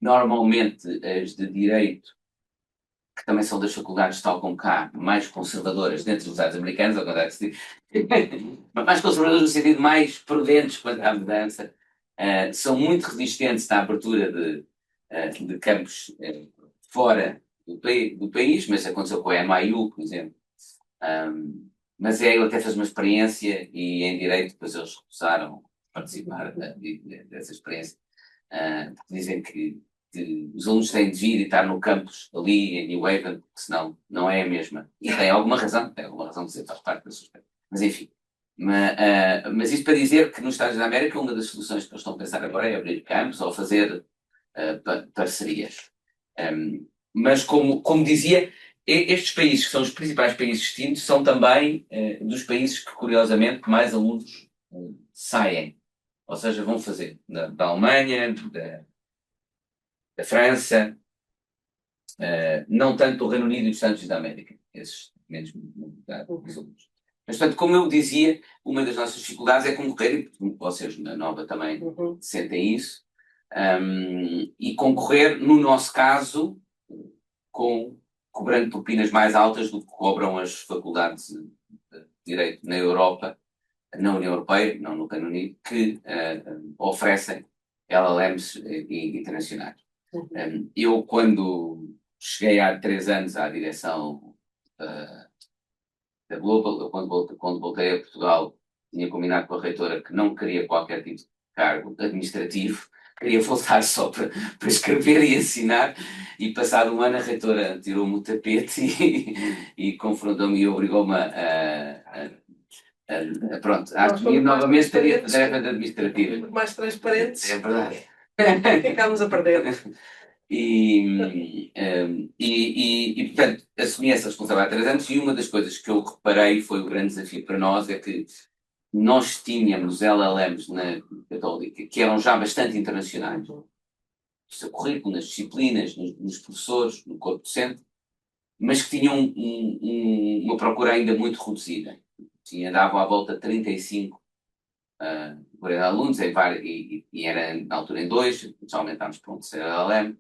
Normalmente as de Direito, que também são das faculdades, tal como cá, mais conservadoras dentro dos Estados americanos, ao contrário de mas mais conservadoras no sentido mais prudentes quanto à mudança, são muito resistentes à abertura de campos fora do país, mas aconteceu com a MIU, por exemplo. Mas ele até fez uma experiência e em Direito depois eles recusaram participar dessa experiência. Dizem que os alunos têm de vir e estar no campus ali em New Haven, porque senão não é a mesma. E tem alguma razão de dizer, faz parte da suspeita. Mas enfim. Mas isso para dizer que nos Estados da América uma das soluções que eles estão a pensar agora é abrir campos ou fazer parcerias. Mas, como dizia, estes países, que são os principais países distintos, são também dos países que, curiosamente, mais alunos saem. Ou seja, vão fazer da Alemanha, da França, não tanto do Reino Unido e dos Estados Unidos da América, esses menos os alunos. Mas, portanto, como eu dizia, uma das nossas dificuldades é concorrer, e vocês na Nova também sentem isso, e concorrer, no nosso caso, cobrando propinas mais altas do que cobram as faculdades de Direito na Europa, na União Europeia, não no Reino Unido, que oferecem LLMs internacionais. Eu, quando cheguei há 3 anos à direção da Global, eu, quando voltei a Portugal, tinha combinado com a reitora que não queria qualquer tipo de cargo administrativo, queria voltar só para escrever e assinar, e passado um ano a reitora tirou-me o tapete e confrontou-me e obrigou-me pronto, a assumir novamente tarefas administrativas. Mais transparentes. É verdade. Ficámos a perder. Portanto, assumi essa responsabilidade há 3 anos, e uma das coisas que eu reparei foi o grande desafio para nós é que nós tínhamos LLMs na Católica que eram já bastante internacionais, no seu currículo, nas disciplinas, nos professores, no corpo docente, mas que tinham uma procura ainda muito reduzida. Davam à volta de 35 por alunos, e era na altura em 2, já aumentámos para um terceiro LLM.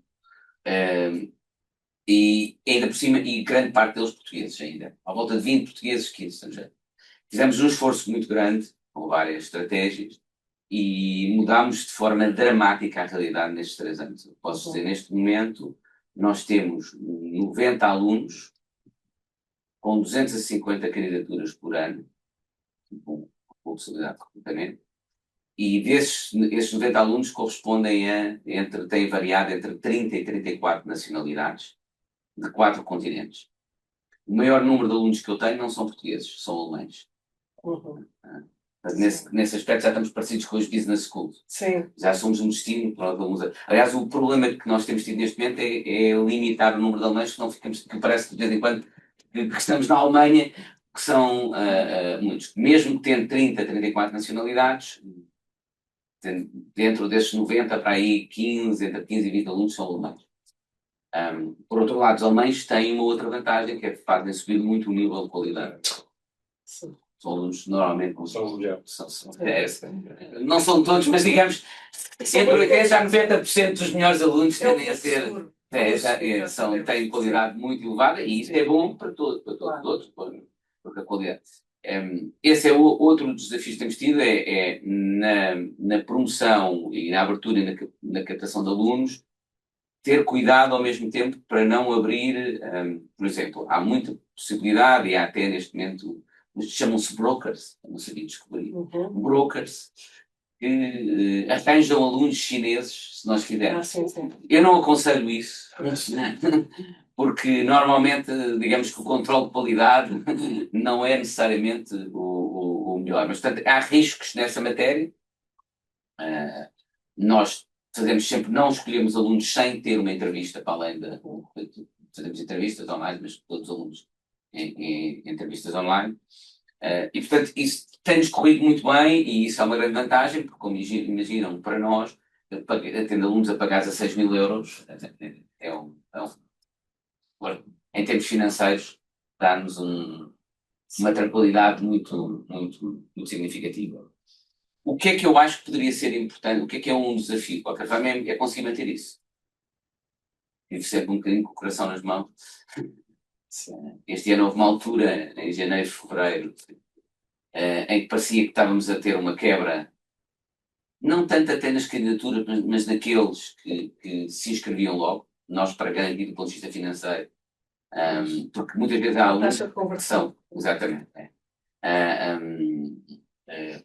E ainda por cima, e grande parte deles portugueses ainda, à volta de 20 portugueses, 15 estrangeiros. Fizemos um esforço muito grande, com várias estratégias, e mudámos de forma dramática a realidade nestes 3 anos. Eu posso dizer, neste momento, nós temos 90 alunos com 250 candidaturas por ano, com possibilidade de recrutamento, e esses 90 alunos correspondem têm variado entre 30 e 34 nacionalidades de 4 continentes. O maior número de alunos que eu tenho não são portugueses, são alemães. Nesse aspecto já estamos parecidos com os business schools. Sim. Já somos um destino para alunos. Aliás, o problema que nós temos tido neste momento é limitar o número de alemães, que parece que de vez em quando que estamos na Alemanha, que são muitos. Mesmo tendo 30, 34 nacionalidades, dentro desses 90, para aí entre 15 e 20 alunos são alemães. Por outro lado, os alemães têm uma outra vantagem, que é que fazem subir muito o nível de qualidade. Sim. São alunos normalmente com Não são todos, mas digamos, entre 80% a 90% dos melhores alunos tendem a ser. Têm qualidade muito elevada, e isso é bom para todos, porque a qualidade. Esse é outro dos desafios que temos tido, na promoção e na abertura e na captação de alunos, ter cuidado ao mesmo tempo para não abrir, por exemplo, há muita possibilidade, e há até neste momento, chamam-se brokers, eu não sabia descobrir, brokers que arranjam alunos chineses, se nós quisermos. Sim. Eu não aconselho isso, porque normalmente, digamos que o controle de qualidade não é necessariamente o melhor. Mas, portanto, há riscos nessa matéria. Nós não escolhemos alunos sem ter uma entrevista, para além fazemos entrevistas online, mas todos os alunos em entrevistas online. E, portanto, isso tem-nos corrido muito bem, e isso é uma grande vantagem, porque, como imaginam, para nós, tendo alunos a pagar 16.000 euros, em termos financeiros, dá-nos uma tranquilidade muito, muito, muito significativa. O que é que eu acho que poderia ser importante? O que é um desafio? De qualquer forma, é conseguir manter isso. Vivo sempre um bocadinho com o coração nas mãos. Este ano houve uma altura, em janeiro, fevereiro, em que parecia que estávamos a ter uma quebra, não tanto até nas candidaturas, mas naqueles que se inscreviam logo, nós para garantir do ponto de vista financeiro, porque muitas vezes há alunos... Taxa de conversão. Exatamente.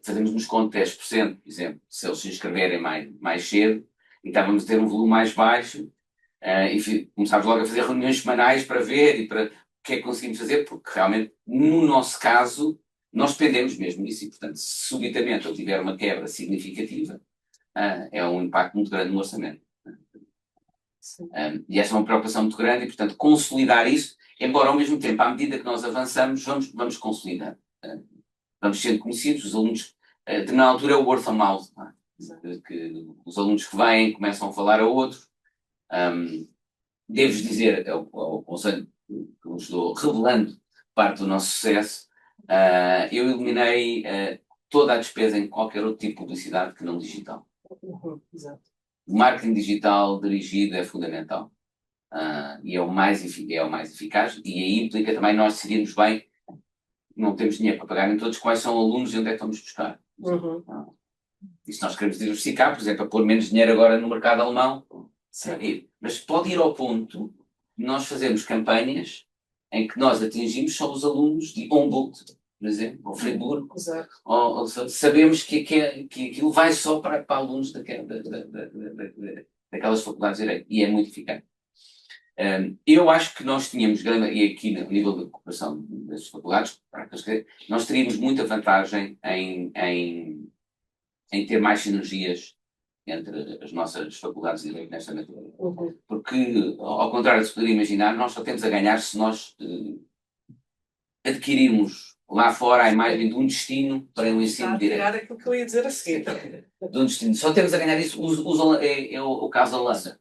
Fazemos um desconto de 10%, por exemplo, se eles se inscreverem mais cedo, e estávamos a ter um volume mais baixo, e começámos logo a fazer reuniões semanais para ver e para o que é que conseguimos fazer, porque realmente, no nosso caso, nós dependemos mesmo disso, e portanto, se subitamente eu tiver uma quebra significativa, é um impacto muito grande no orçamento. E essa é uma preocupação muito grande e, portanto, consolidar isso, embora ao mesmo tempo, à medida que nós avançamos, vamos consolidando. Vamos sendo conhecidos, os alunos, na altura é o word of mouth, não é? Que os alunos que vêm começam a falar a outros. Devo dizer, ao conselho que nos estou revelando parte do nosso sucesso, eu eliminei toda a despesa em qualquer outro tipo de publicidade que não digital. Exato. O marketing digital dirigido é fundamental. E é o mais eficaz, e aí implica também nós decidirmos bem, não temos dinheiro para pagar em todos, quais são alunos e onde é que vamos buscar. E se nós queremos diversificar, por exemplo, a pôr menos dinheiro agora no mercado alemão, mas pode ir ao ponto de nós fazermos campanhas em que nós atingimos só os alunos de Humboldt, por exemplo, ou Friburgo, ou sabemos que aquilo vai só para alunos daquelas faculdades de Direito, e é muito eficaz. Eu acho que nós tínhamos, e aqui no nível de cooperação das faculdades, nós teríamos muita vantagem em ter mais sinergias entre as nossas faculdades de Direito nesta matéria. Porque, ao contrário do que se poderia imaginar, nós só temos a ganhar se nós adquirirmos lá fora a imagem de um destino para o ensino de Direito. Aquilo que eu ia dizer a seguir. De um destino. Só temos a ganhar isso. É o caso da Holanda.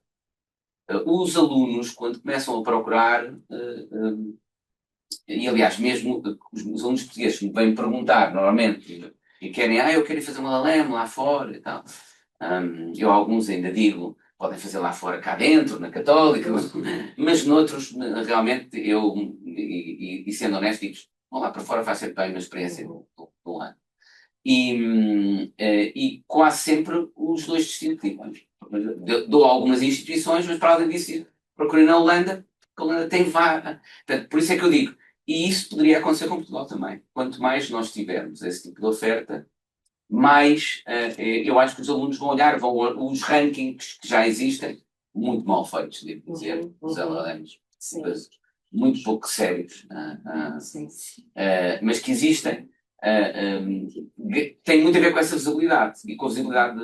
Os alunos, quando começam a procurar, e aliás, mesmo os alunos portugueses que me vêm perguntar, normalmente, e querem, eu quero ir fazer uma LLM lá fora e tal. Eu alguns ainda digo, podem fazer lá fora, cá dentro, na Católica, mas noutros, realmente, e sendo honesto, digo, vão lá para fora, faz sempre bem uma experiência do ano. E quase sempre os dois destinos, dou algumas instituições, mas para além disso, procurei na Holanda, que a Holanda tem vaga. Portanto, por isso é que eu digo, e isso poderia acontecer com Portugal também. Quanto mais nós tivermos esse tipo de oferta, mais eu acho que os alunos vão olhar, os rankings que já existem, muito mal feitos, devo dizer, os LLMs, muito pouco sérios, mas que existem. Tem muito a ver com essa visibilidade e com a visibilidade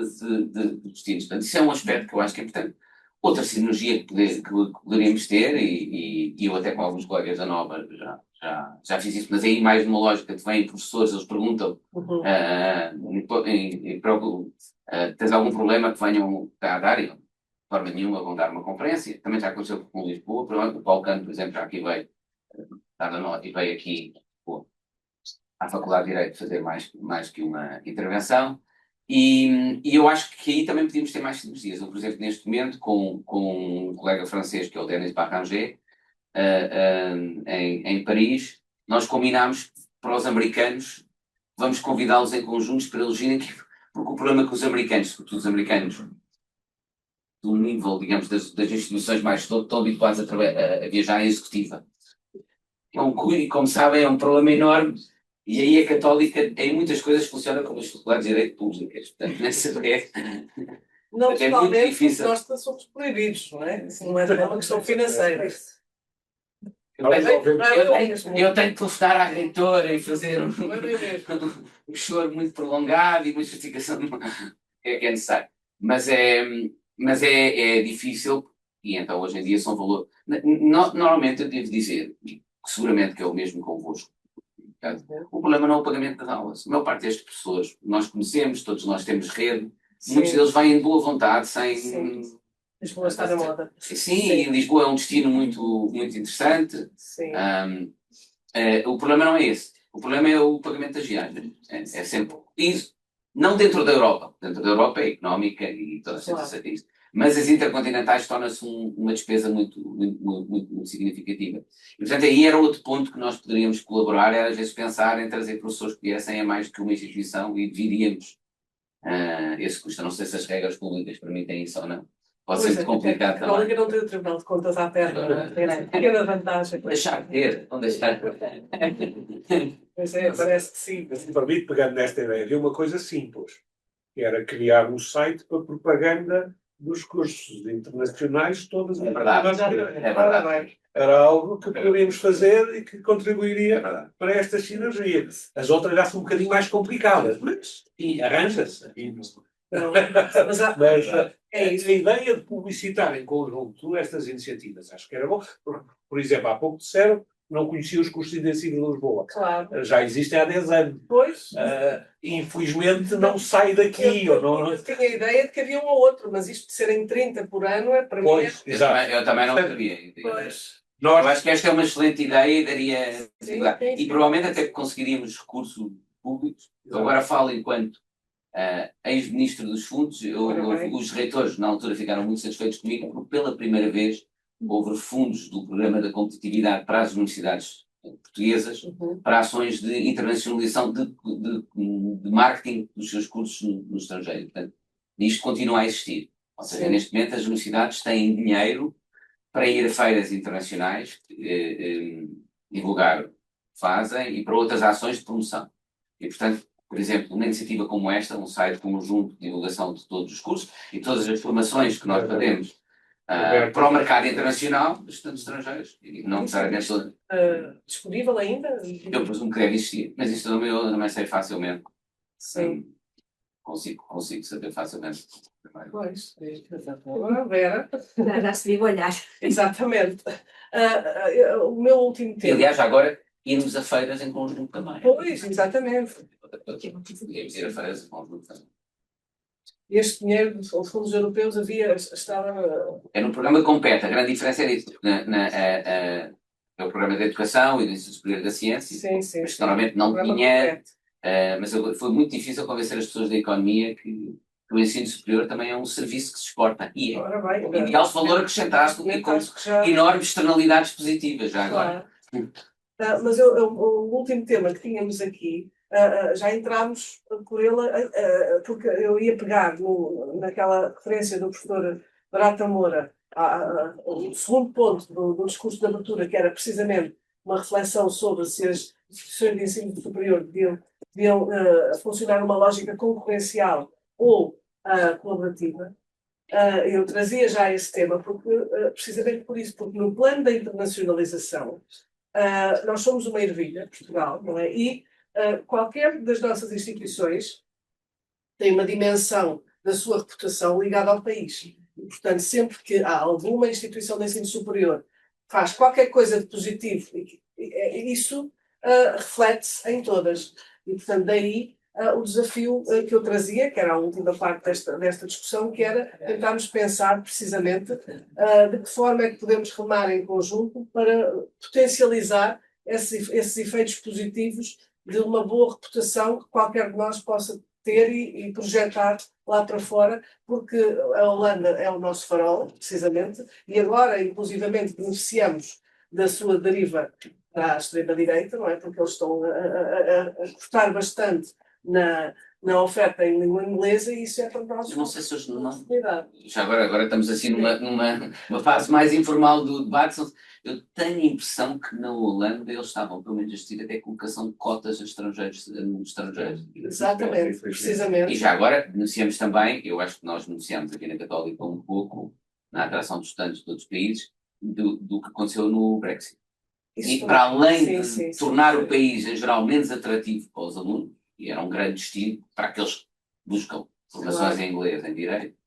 de destinos. Portanto, isso é um aspecto que eu acho que é importante. Outra sinergia que poderíamos ter, e eu até com alguns colegas da Nova já fiz isso, mas aí mais numa lógica que vêm professores, eles perguntam tens algum problema que venham a dar? E de forma nenhuma vão dar uma conferência. Também já aconteceu com Lisboa, o Paulo Cano, por exemplo, já aqui veio e veio aqui à Faculdade de Direito fazer mais que uma intervenção. E eu acho que aí também podíamos ter mais sinergias. Eu, por exemplo, neste momento, com um colega francês, que é o Denis Barranger, em Paris, nós combinámos para os americanos, vamos convidá-los em conjuntos para eles virem, porque o problema que os americanos, sobretudo os americanos do nível, digamos, das instituições mais estão habituados a viajar em executiva. E como sabem, é um problema enorme. E aí a Católica, em muitas coisas, funciona como as faculdades de Direito Públicas. Portanto, nessa vez não é muito difícil. Nós somos proibidos, não é? Isso não é uma questão financeira. Eu tenho que telefonar à reitora e fazer um choro muito prolongado e uma justificação que é necessário. Mas é difícil, e então hoje em dia são valores. Normalmente eu devo dizer, seguramente que é o mesmo convosco. O problema não é o pagamento das aulas. A maior parte destes professores nós conhecemos, todos nós temos rede, muitos deles vêm de boa vontade, sem. Lisboa está na moda. Sim, Lisboa é um destino muito, muito interessante. O problema não é esse. O problema é o pagamento das viagens. É sempre isso. Não dentro da Europa. Dentro da Europa é económica e toda a gente sabe isso. Mas as intercontinentais torna-se uma despesa muito, muito, muito, muito significativa. E, portanto, aí era outro ponto que nós poderíamos colaborar, era às vezes pensar em trazer professores que viessem a mais que uma instituição e dividiríamos esse custo. Eu não sei se as regras públicas permitem isso ou não. Pode ser muito complicado também. Não, não tem o Tribunal de Contas à perna. Pequena vantagem. Deixar de ter. Não deixar. Pois é, parece que sim. Se me permite, pegando nesta ideia, havia uma coisa simples, que era criar um site para propaganda dos cursos internacionais todas as verdade. Era algo que poderíamos fazer e que contribuiria para estas sinergias. As outras já são um bocadinho mais complicadas, mas arranja-se. Não. Mas Mas é isso. a ideia de publicitar em conjunto estas iniciativas, acho que era bom. Por exemplo, há pouco disseram não conhecia os cursos intensivos de Lisboa. Claro. Já existem há 10 anos. Pois. Infelizmente não sai daqui. Eu tinha a ideia de que havia um ou outro, mas isto de serem 30 por ano é para mim. Eu também não sabia. Pois. Eu acho que esta é uma excelente ideia e daria. Sim. E provavelmente até conseguiríamos recursos públicos. Eu agora falo enquanto ex-ministro dos fundos. Os reitores, na altura, ficaram muito satisfeitos comigo, porque pela primeira vez houve fundos do Programa da Competitividade para as universidades portuguesas, para ações de internacionalização de marketing dos seus cursos no estrangeiro. Portanto, isto continua a existir. Ou seja, neste momento as universidades têm dinheiro para ir a feiras internacionais, divulgar o que fazem, e para outras ações de promoção. E, portanto, por exemplo, uma iniciativa como esta, um site conjunto de divulgação de todos os cursos e todas as formações que nós fazemos para o mercado internacional dos estudantes estrangeiros, e não necessariamente todo. Disponível ainda? Eu presumo que deve existir, mas isto eu também sei facilmente. Sim. Consigo saber facilmente. Pois, Vera. Já se viu olhar. Exatamente. O meu último E tema. aliás, agora irmos a feiras em conjunto também. Pois, exatamente. Podíamos ir a feiras em conjunto também. Este dinheiro dos fundos europeus estava. É no programa que compete, a grande diferença é isso. É o programa de educação e do Instituto Superior da Ciência, Sim. mas que normalmente não tinha. Mas foi muito difícil convencer as pessoas da economia que o ensino superior também é um serviço que se exporta. E é. De alto valor acrescentado e com enormes externalidades positivas, já agora. Mas o último tema que tínhamos aqui, já entramos por ele, porque eu ia pegar naquela referência do professor Barata Moura, o segundo ponto do discurso de abertura, que era precisamente uma reflexão sobre se as instituições de ensino superior deviam funcionar numa lógica concorrencial ou colaborativa. Eu trazia já esse tema precisamente por isso, porque no plano da internacionalização nós somos uma ervilha, Portugal, não é? E qualquer das nossas instituições tem uma dimensão da sua reputação ligada ao país. E, portanto, sempre que há alguma instituição de ensino superior que faz qualquer coisa de positivo, isso reflete-se em todas. E, portanto, daí o desafio que eu trazia, que era a última parte desta discussão, que era tentarmos pensar precisamente de que forma é que podemos remar em conjunto para potencializar esses efeitos positivos de uma boa reputação que qualquer de nós possa ter e projetar lá para fora, porque a Holanda é o nosso farol, precisamente, e agora, inclusivamente, beneficiamos da sua deriva para a extrema-direita, não é? Porque eles estão a cortar bastante na oferta em língua inglesa, e isso é para nós. Eu não sei se hoje já agora estamos assim numa fase mais informal do debate. Eu tenho a impressão que na Holanda eles estavam, pelo menos, a discutir até a colocação de cotas a estrangeiros. Exatamente, precisamente. E já agora beneficiamos também, eu acho que nós beneficiamos aqui na Católica um pouco, na atração de estudantes de outros países, do que aconteceu no Brexit. E para além de tornar o país, em geral, menos atrativo para os alunos, e era um grande destino para aqueles que buscam formações em inglês, em direito,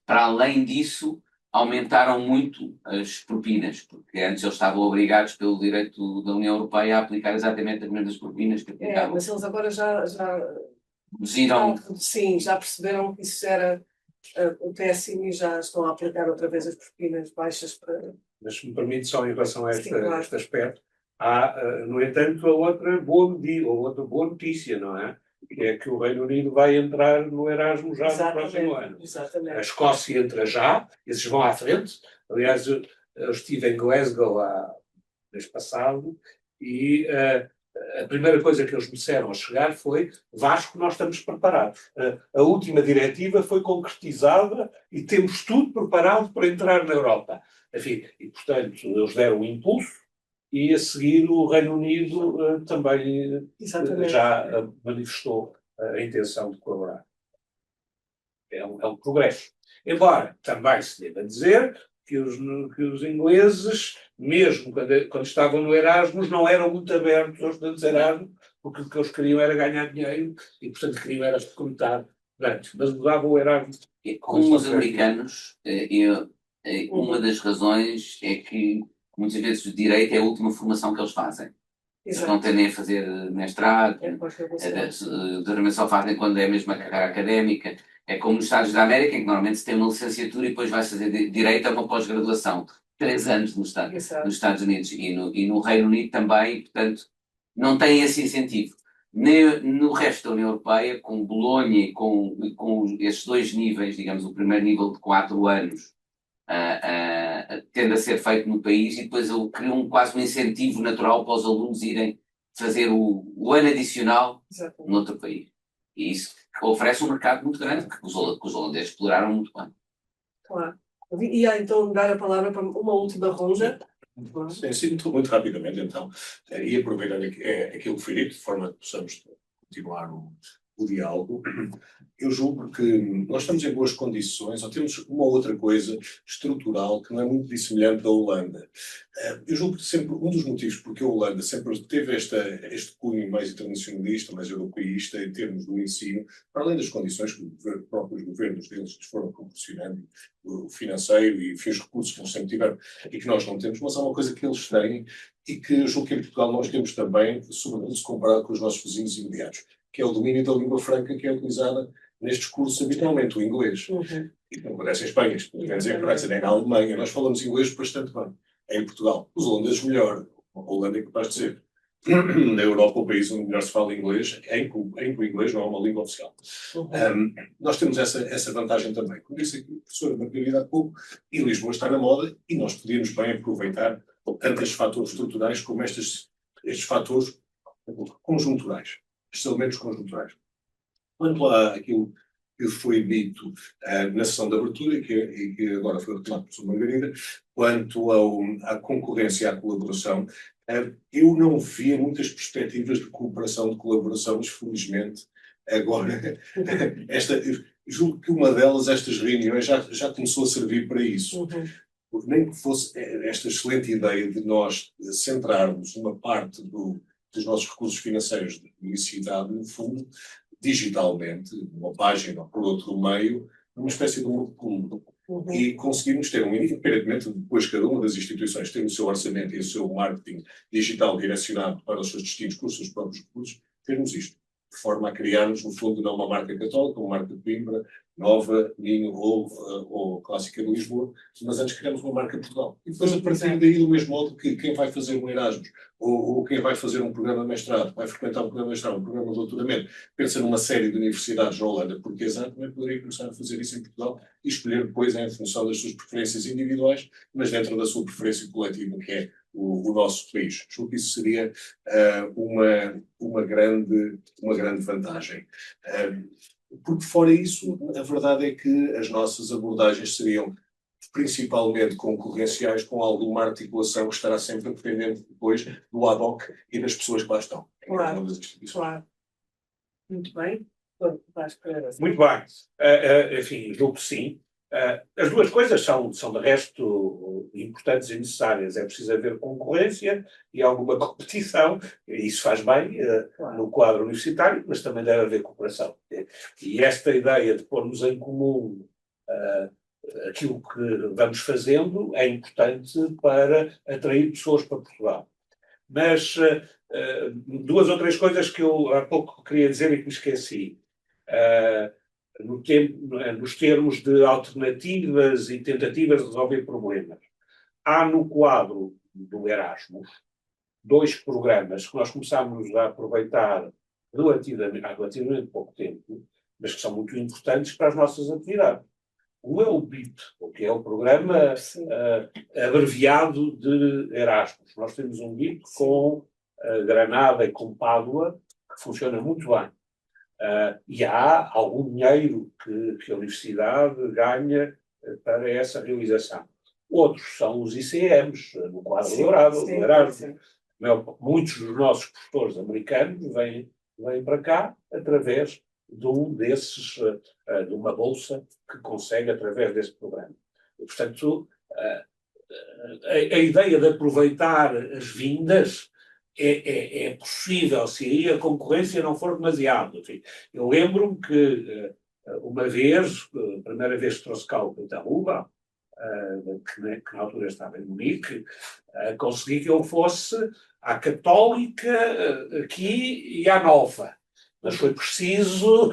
para além disso, aumentaram muito as propinas, porque antes eles estavam obrigados pelo direito da União Europeia a aplicar exatamente as mesmas propinas que aplicavam. Mas eles agora já perceberam que isso era o péssimo e já estão a aplicar outra vez as propinas baixas para... Mas se me permite só em relação a este aspecto, há, no entanto, outra boa medida, ou outra boa notícia, não é? Que é que o Reino Unido vai entrar no Erasmus já no próximo ano. Exatamente. A Escócia entra já, esses vão à frente. Aliás, eu estive em Glasgow mês passado e a primeira coisa que eles me disseram ao chegar foi: Vasco, nós estamos preparados. A última diretiva foi concretizada e temos tudo preparado para entrar na Europa. Enfim, e portanto, eles deram um impulso. E a seguir o Reino Unido também já manifestou a intenção de colaborar. É um progresso. Embora também se deva dizer que os ingleses, mesmo quando estavam no Erasmus, não eram muito abertos aos estudantes Erasmus, porque o que eles queriam era ganhar dinheiro e, portanto, queriam era recrutar estudantes, mas usava o Erasmus. Como os americanos, uma das razões é que muitas vezes o direito é a última formação que eles fazem. Eles não tendem a fazer mestrado, geralmente só fazem quando é mesmo a carreira académica. É como nos Estados da América, em que normalmente se tem uma licenciatura e depois vai fazer direito a uma pós-graduação. 3 anos nos Estados Unidos e no Reino Unido também, portanto, não tem esse incentivo. No resto da União Europeia, com Bolonha e com esses 2 níveis, digamos, o primeiro nível de 4 anos, tende a ser feito no país e depois eu crio quase um incentivo natural para os alunos irem fazer o ano adicional noutro país. E isso oferece um mercado muito grande, que os holandeses exploraram muito bem. Claro. E então dar a palavra para uma última ronda. Sim, muito rapidamente, então, e aproveitar aquilo que foi dito, de forma que possamos continuar o diálogo. Eu julgo que nós estamos em boas condições, ou temos uma outra coisa estrutural que não é muito dissemelhante da Holanda. Eu julgo que sempre um dos motivos porque a Holanda sempre teve este cunho mais internacionalista, mais europeísta em termos do ensino, para além das condições que os próprios governos deles lhes foram proporcionando, o financeiro e os recursos que eles sempre tiveram e que nós não temos, mas há uma coisa que eles têm e que eu julgo que em Portugal nós temos também, sobretudo se comparado com os nossos vizinhos imediatos, que é o domínio da língua franca que é utilizada nestes cursos habitualmente, o inglês. E não acontece em Espanha, quer dizer, nem na Alemanha. Nós falamos inglês bastante bem. Em Portugal, os holandeses melhor. A Holanda é capaz de ser. Na Europa, o país onde melhor se fala inglês, em que o inglês não é uma língua oficial. Nós temos essa vantagem também. Como disse aqui a professora Margarida há pouco, e Lisboa está na moda e nós podíamos bem aproveitar tanto estes fatores estruturais como estes fatores conjunturais, estes elementos conjunturais. Quanto àquilo que foi dito na sessão de abertura e que agora foi retomado por Sra. Margarida, quanto à concorrência e à colaboração, eu não via muitas perspectivas de cooperação, de colaboração, mas felizmente agora julgo que uma delas, estas reuniões, já começou a servir para isso. Porque nem que fosse esta excelente ideia de nós centrarmos uma parte dos nossos recursos financeiros de publicidade, no fundo, digitalmente, numa página ou por outro meio, numa espécie de um grupo e conseguirmos ter independentemente de depois cada uma das instituições ter o seu orçamento e o seu marketing digital direcionado para os seus destinos com os seus próprios recursos, termos isto, de forma a criarmos, no fundo, não uma marca católica, uma marca de Coimbra, Nova, Minho ou Clássica de Lisboa, mas antes criamos uma marca Portugal. E depois, a partir daí, do mesmo modo que quem vai fazer um Erasmus ou quem vai fazer um programa de mestrado, vai frequentar um programa de mestrado, um programa de doutoramento, pensa numa série de universidades na Holanda, porque exatamente poderia começar a fazer isso em Portugal e escolher depois em função das suas preferências individuais, mas dentro da sua preferência coletiva, que é o nosso país. Julgo que isso seria uma grande vantagem. Porque fora isso, a verdade é que as nossas abordagens seriam principalmente concorrenciais, com alguma articulação que estará sempre dependente depois do ad hoc e das pessoas que lá estão. Claro. Muito bem. Muito bem. Enfim, julgo que sim. As duas coisas são de resto importantes e necessárias. É preciso haver concorrência e alguma competição, e isso faz bem no quadro universitário, mas também deve haver cooperação. E esta ideia de pormos em comum aquilo que vamos fazendo é importante para atrair pessoas para Portugal. Mas 2 ou 3 coisas que eu há pouco queria dizer e que me esqueci. Nos termos de alternativas e tentativas de resolver problemas. Há no quadro do Erasmus 2 programas que nós começámos a aproveitar há relativamente pouco tempo, mas que são muito importantes para as nossas atividades. Um é o BIP, que é o programa abreviado de Erasmus. Nós temos um BIP com Granada e com Pádua, que funciona muito bem. E há algum dinheiro que a universidade ganha para essa realização. Outros são os ICMs, no quadro dourado, do Erasmus. Muitos dos nossos professores americanos vêm para cá através de uma bolsa que consegue através desse programa. E, portanto, a ideia de aproveitar as vindas é possível, se aí a concorrência não for demasiado. Enfim, eu lembro-me que Uma vez, a primeira vez que trouxe cá o Pitaúba, que na altura estava em Munique, consegui que eu fosse à Católica aqui e à Nova. Mas foi preciso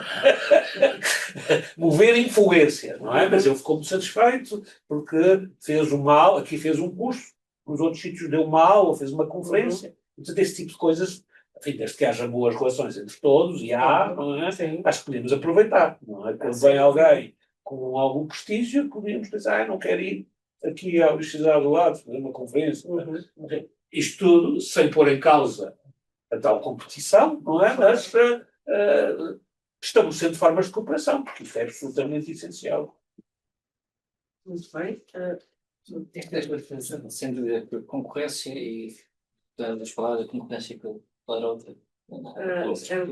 mover influência, não é? Mas ele ficou muito satisfeito porque fez uma aula, aqui fez um curso, nos outros sítios deu uma aula, fez uma conferência. Portanto, esse tipo de coisas, enfim, desde que haja boas relações entre todos, e há, não é? Sim. Acho que podemos aproveitar, não é? Quando vem alguém com algum prestígio, podíamos pensar, não quero ir aqui à Universidade do lado, fazer uma conferência. Isto tudo sem pôr em causa a tal competição, não é? Mas estabelecendo formas de cooperação, porque isso é absolutamente essencial. Muito bem. É que desta diferença, sem dúvida, que a concorrência e das palavras concorrência que para outra.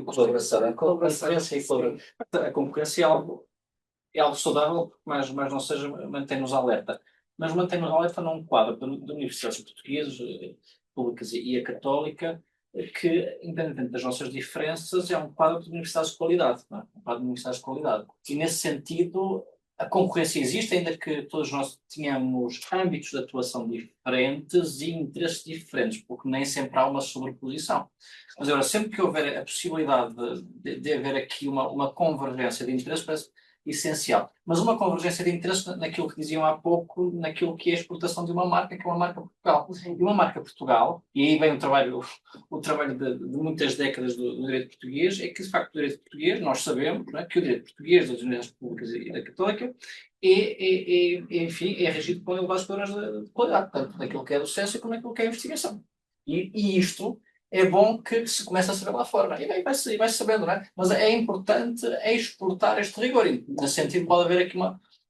Colaboração. A concorrência e colaboração. A concorrência é algo saudável, mas não seja, mantém-nos alerta. Mas mantém-nos alerta num quadro de universidades portuguesas, públicas e a católica, que, independentemente das nossas diferenças, é um quadro de universidades de qualidade. Não é? Um quadro de universidades de qualidade. E, nesse sentido, a concorrência existe, ainda que todos nós tenhamos âmbitos de atuação diferentes e interesses diferentes, porque nem sempre há uma sobreposição. Mas agora, sempre que houver a possibilidade de haver aqui uma convergência de interesses, parece essencial. Mas uma convergência de interesses naquilo que diziam há pouco, naquilo que é a exportação de uma marca, que é uma marca Portugal. E uma marca Portugal, e aí vem o trabalho de muitas décadas do direito português, é que, de facto, o direito português, nós sabemos, não é, que o direito português das universidades públicas e da católica enfim, é regido por elevados padrões de qualidade, tanto naquilo que é docência como naquilo que é a investigação. E isto é bom que se comece a saber lá fora, não é? E vai-se sabendo, não é? Mas é importante exportar este rigor, e nesse sentido pode haver aqui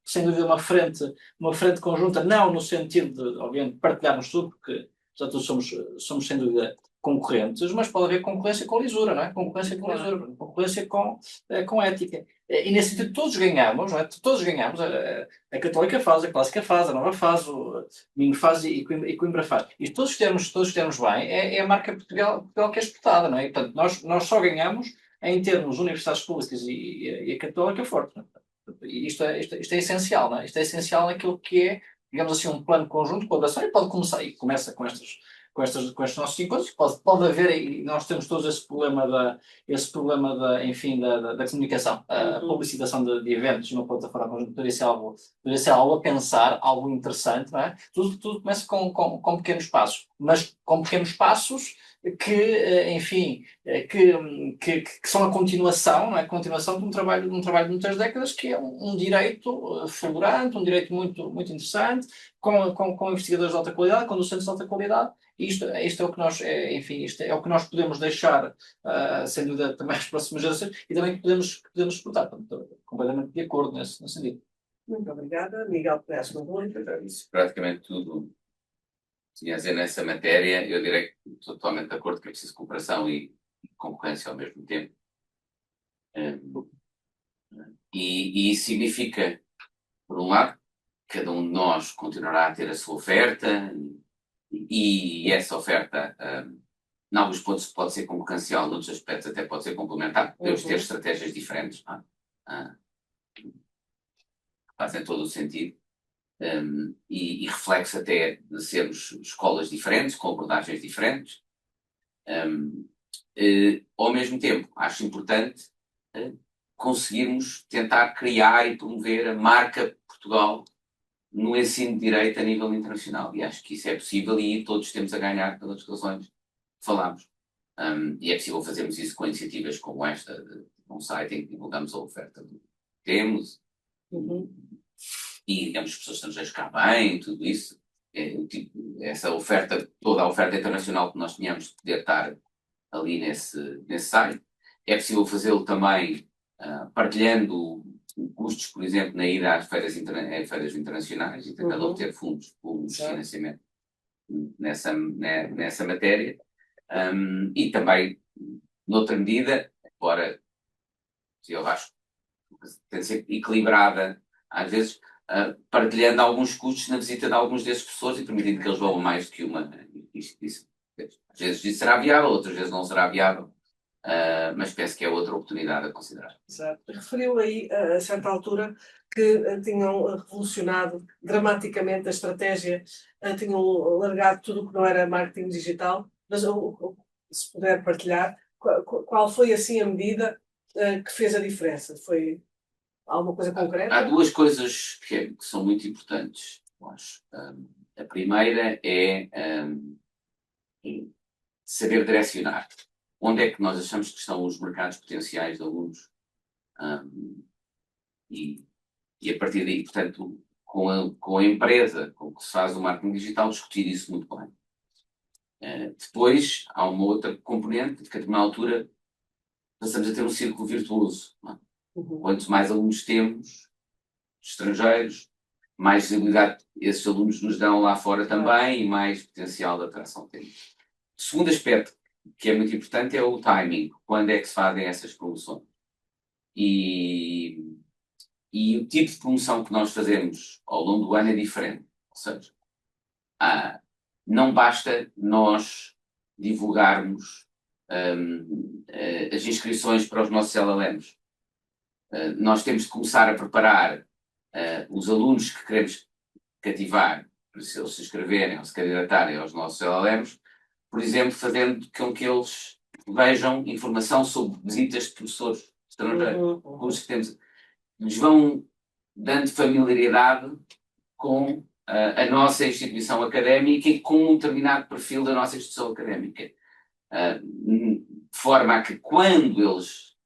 sem dúvida uma frente conjunta, não no sentido de, obviamente, partilharmos tudo, porque, portanto, somos sem dúvida concorrentes, mas pode haver concorrência com lisura, não é? Concorrência com lisura, concorrência com ética. E nesse sentido todos ganhamos, não é? Todos ganhamos. A Católica faz, a Clássica faz, a Nova faz, o Minho faz e Coimbra faz. E todos estivermos bem, é a marca Portugal que é exportada, não é? E, portanto, nós só ganhamos em termos universidades públicas e a Católica forte. Não é? E isto é essencial, não é? Isto é essencial naquilo que é, digamos assim, um plano conjunto de colaboração, e pode começar, e começa com estes nossos encontros. Pode haver, e nós temos todos esse problema enfim, da comunicação, a publicitação de eventos numa plataforma conjunta poderia ser algo a pensar, algo interessante, não é? Tudo começa com pequenos passos, mas com pequenos passos que, enfim, que são a continuação, não é? Continuação de um trabalho de muitas décadas, que é um direito fulgurante, um direito muito, muito interessante, com investigadores de alta qualidade, com docentes de alta qualidade. Isto é o que nós, enfim, isto é o que nós podemos deixar, sem dúvida, também às próximas gerações, e também que podemos exportar. Portanto, estou completamente de acordo nesse sentido. Muito obrigada. Miguel, parece uma boa Isso praticamente tudo tinha a dizer nessa matéria. Eu direi que estou totalmente de acordo que é preciso cooperação e concorrência ao mesmo tempo. E isso significa, por um lado, cada um de nós continuará a ter a sua oferta, e essa oferta, em alguns pontos pode ser concorrencial, em outros aspectos até pode ser complementar. Podemos ter estratégias diferentes, que fazem todo o sentido, e reflexo até de sermos escolas diferentes, com abordagens diferentes. Ao mesmo tempo, acho importante conseguirmos tentar criar e promover a marca Portugal no ensino de direito a nível internacional. E acho que isso é possível, e todos temos a ganhar pelas razões que falámos. E é possível fazermos isso com iniciativas como esta, de um site em que divulgamos a oferta que temos. E, digamos, pessoas estrangeiras cá bem, tudo isso. Essa oferta, toda a oferta internacional que nós tínhamos de poder estar ali nesse site. É possível fazê-lo também partilhando custos, por exemplo, na ida às feiras internacionais, e tentando obter fundos públicos de financiamento nessa matéria. E também, noutra medida, embora eu acho que tem de ser equilibrada, às vezes, partilhando alguns custos na visita de alguns desses professores e permitindo que eles vão mais do que uma. Às vezes isso será viável, outras vezes não será viável. mas penso que é outra oportunidade a considerar. Exato. Referiu aí, a certa altura, que tinham revolucionado dramaticamente a estratégia, tinham largado tudo o que não era marketing digital, mas se puder partilhar, qual foi assim a medida que fez a diferença? Foi alguma coisa concreta? Há duas coisas que são muito importantes, eu acho. A primeira é saber direcionar. Onde é que nós achamos que estão os mercados potenciais de alunos? E a partir daí, portanto, com a empresa com que se faz o marketing digital, discutir isso muito bem. Depois, há uma outra componente de que, a determinada altura, passamos a ter um círculo virtuoso. Não é? Quanto mais alunos temos, estrangeiros, mais visibilidade esses alunos nos dão lá fora também e mais potencial de atração temos. O segundo aspecto, que é muito importante, é o timing. Quando é que se fazem essas promoções? E o tipo de promoção que nós fazemos ao longo do ano é diferente. Ou seja, não basta nós divulgarmos as inscrições para os nossos LLMs. Nós temos de começar a preparar os alunos que queremos cativar, se eles se inscreverem ou se candidatarem aos nossos LLMs, por exemplo, fazendo com que eles vejam informação sobre visitas de professores estrangeiros. Cursos que temos, lhes vão dando familiaridade com a nossa instituição académica e com um determinado perfil da nossa instituição académica. De forma a que quando eles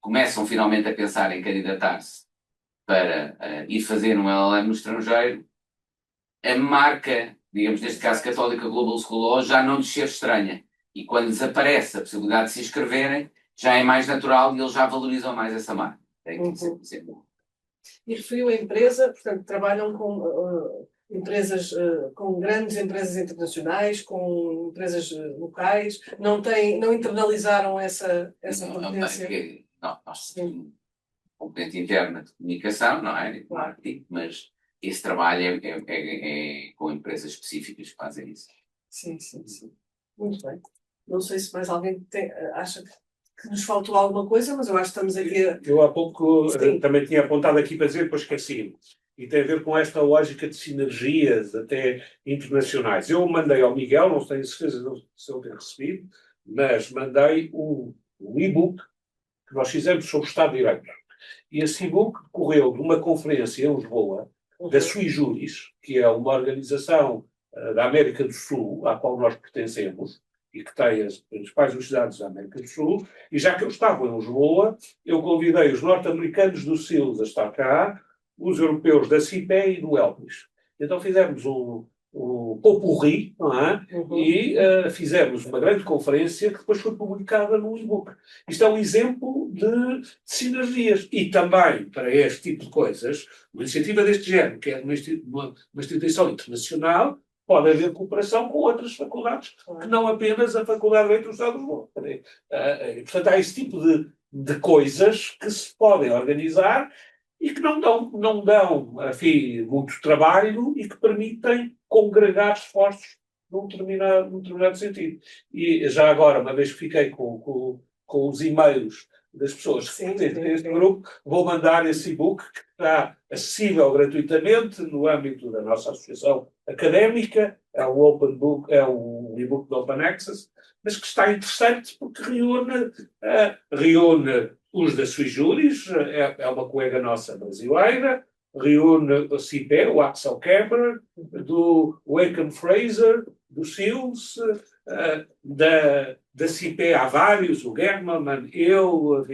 começam finalmente a pensar em candidatar-se para ir fazer um LLM no estrangeiro, a marca, digamos neste caso Católica Global School, já não lhes ser estranha. E quando lhes aparece a possibilidade de se inscreverem, já é mais natural e eles já valorizam mais essa marca. Tem que ser bom. E referiu a empresa, portanto, trabalham com empresas, com grandes empresas internacionais, com empresas locais, não internalizaram essa competência? Não, nós temos competente interna de comunicação, não é? De marketing, mas esse trabalho é com empresas específicas que fazem isso. Sim. Muito bem. Não sei se mais alguém acha que nos faltou alguma coisa, mas eu acho que estamos aqui a... Eu há pouco também tinha apontado aqui para dizer, depois esqueci-me. E tem a ver com esta lógica de sinergias até internacionais. Eu mandei ao Miguel, não tenho certeza se ele tem recebido, mas mandei um e-book que nós fizemos sobre o Estado de Direito. E esse e-book decorreu de uma conferência em Lisboa, da Sui Juris, que é uma organização da América do Sul, à qual nós pertencemos, e que tem as principais universidades da América do Sul, e já que eu estava em Lisboa, eu convidei os norte-americanos do SILS a estar cá, os europeus da CIPE e do ELPIS. Então fizemos um popurri, não é? E fizemos uma grande conferência que depois foi publicada no e-book. Isto é um exemplo de sinergias. E também, para este tipo de coisas, uma iniciativa deste género, que é uma instituição internacional, pode haver cooperação com outras faculdades, que não apenas a Faculdade de Direito do Estado de Lisboa. Portanto, há esse tipo de coisas que se podem organizar e que não dão enfim, muito trabalho e que permitem congregar esforços num determinado sentido. E já agora, uma vez que fiquei com os e-mails das pessoas que pertencem a este grupo, vou mandar esse e-book que está acessível gratuitamente no âmbito da nossa associação académica, é um open book, é um e-book de Open Access, mas que está interessante porque reúne os da Sui Juris, é uma colega nossa brasileira, reúne o CIPE, o Axel Kemper, do Wacom Fraser, do SILS, da CIPE há vários, o German, eu,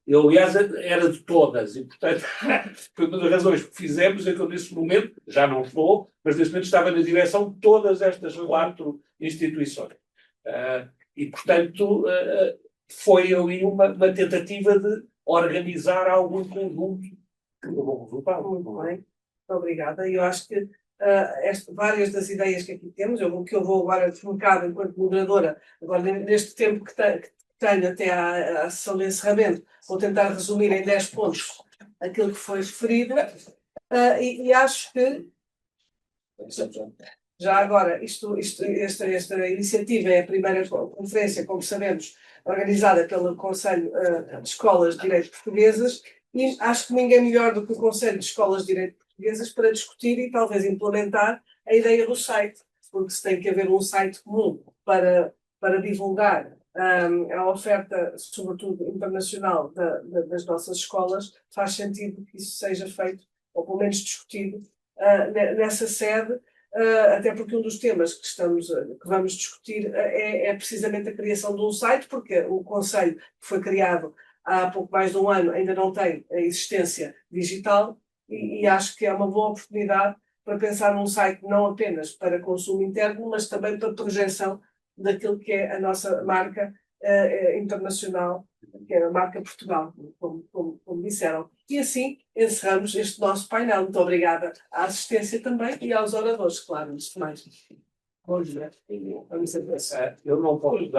aliás, era de todas, e portanto, foi uma das razões que fizemos, é que eu nesse momento, já não estou, mas nesse momento estava na direção de todas estas 4 instituições. E portanto, foi ali uma tentativa de organizar algo em conjunto que deu bom resultado. Muito bem, muito obrigada. E eu acho que várias das ideias que aqui temos, que eu vou agora deslocar enquanto moderadora, agora neste tempo que tenho até à sessão de encerramento, vou tentar resumir em 10 pontos aquilo que foi referido, e acho que Já agora, esta iniciativa é a primeira conferência, como sabemos, organizada pelo Conselho de Escolas de Direito Portuguesas, e acho que ninguém melhor do que o Conselho de Escolas de Direito Portuguesas para discutir e talvez implementar a ideia do site, porque se tem que haver um site comum para divulgar a oferta, sobretudo internacional, das nossas escolas, faz sentido que isso seja feito, ou pelo menos discutido, nessa sede, até porque um dos temas que vamos discutir é precisamente a criação de um site, porque o Conselho, que foi criado há pouco mais de um ano, ainda não tem a existência digital, e acho que é uma boa oportunidade para pensar num site não apenas para consumo interno, mas também para projeção daquilo que é a nossa marca internacional, que é a marca Portugal, como disseram. E assim encerramos este nosso painel. Muito obrigada à assistência também e aos oradores, claro, antes de mais. Bom dia. Eu não posso dar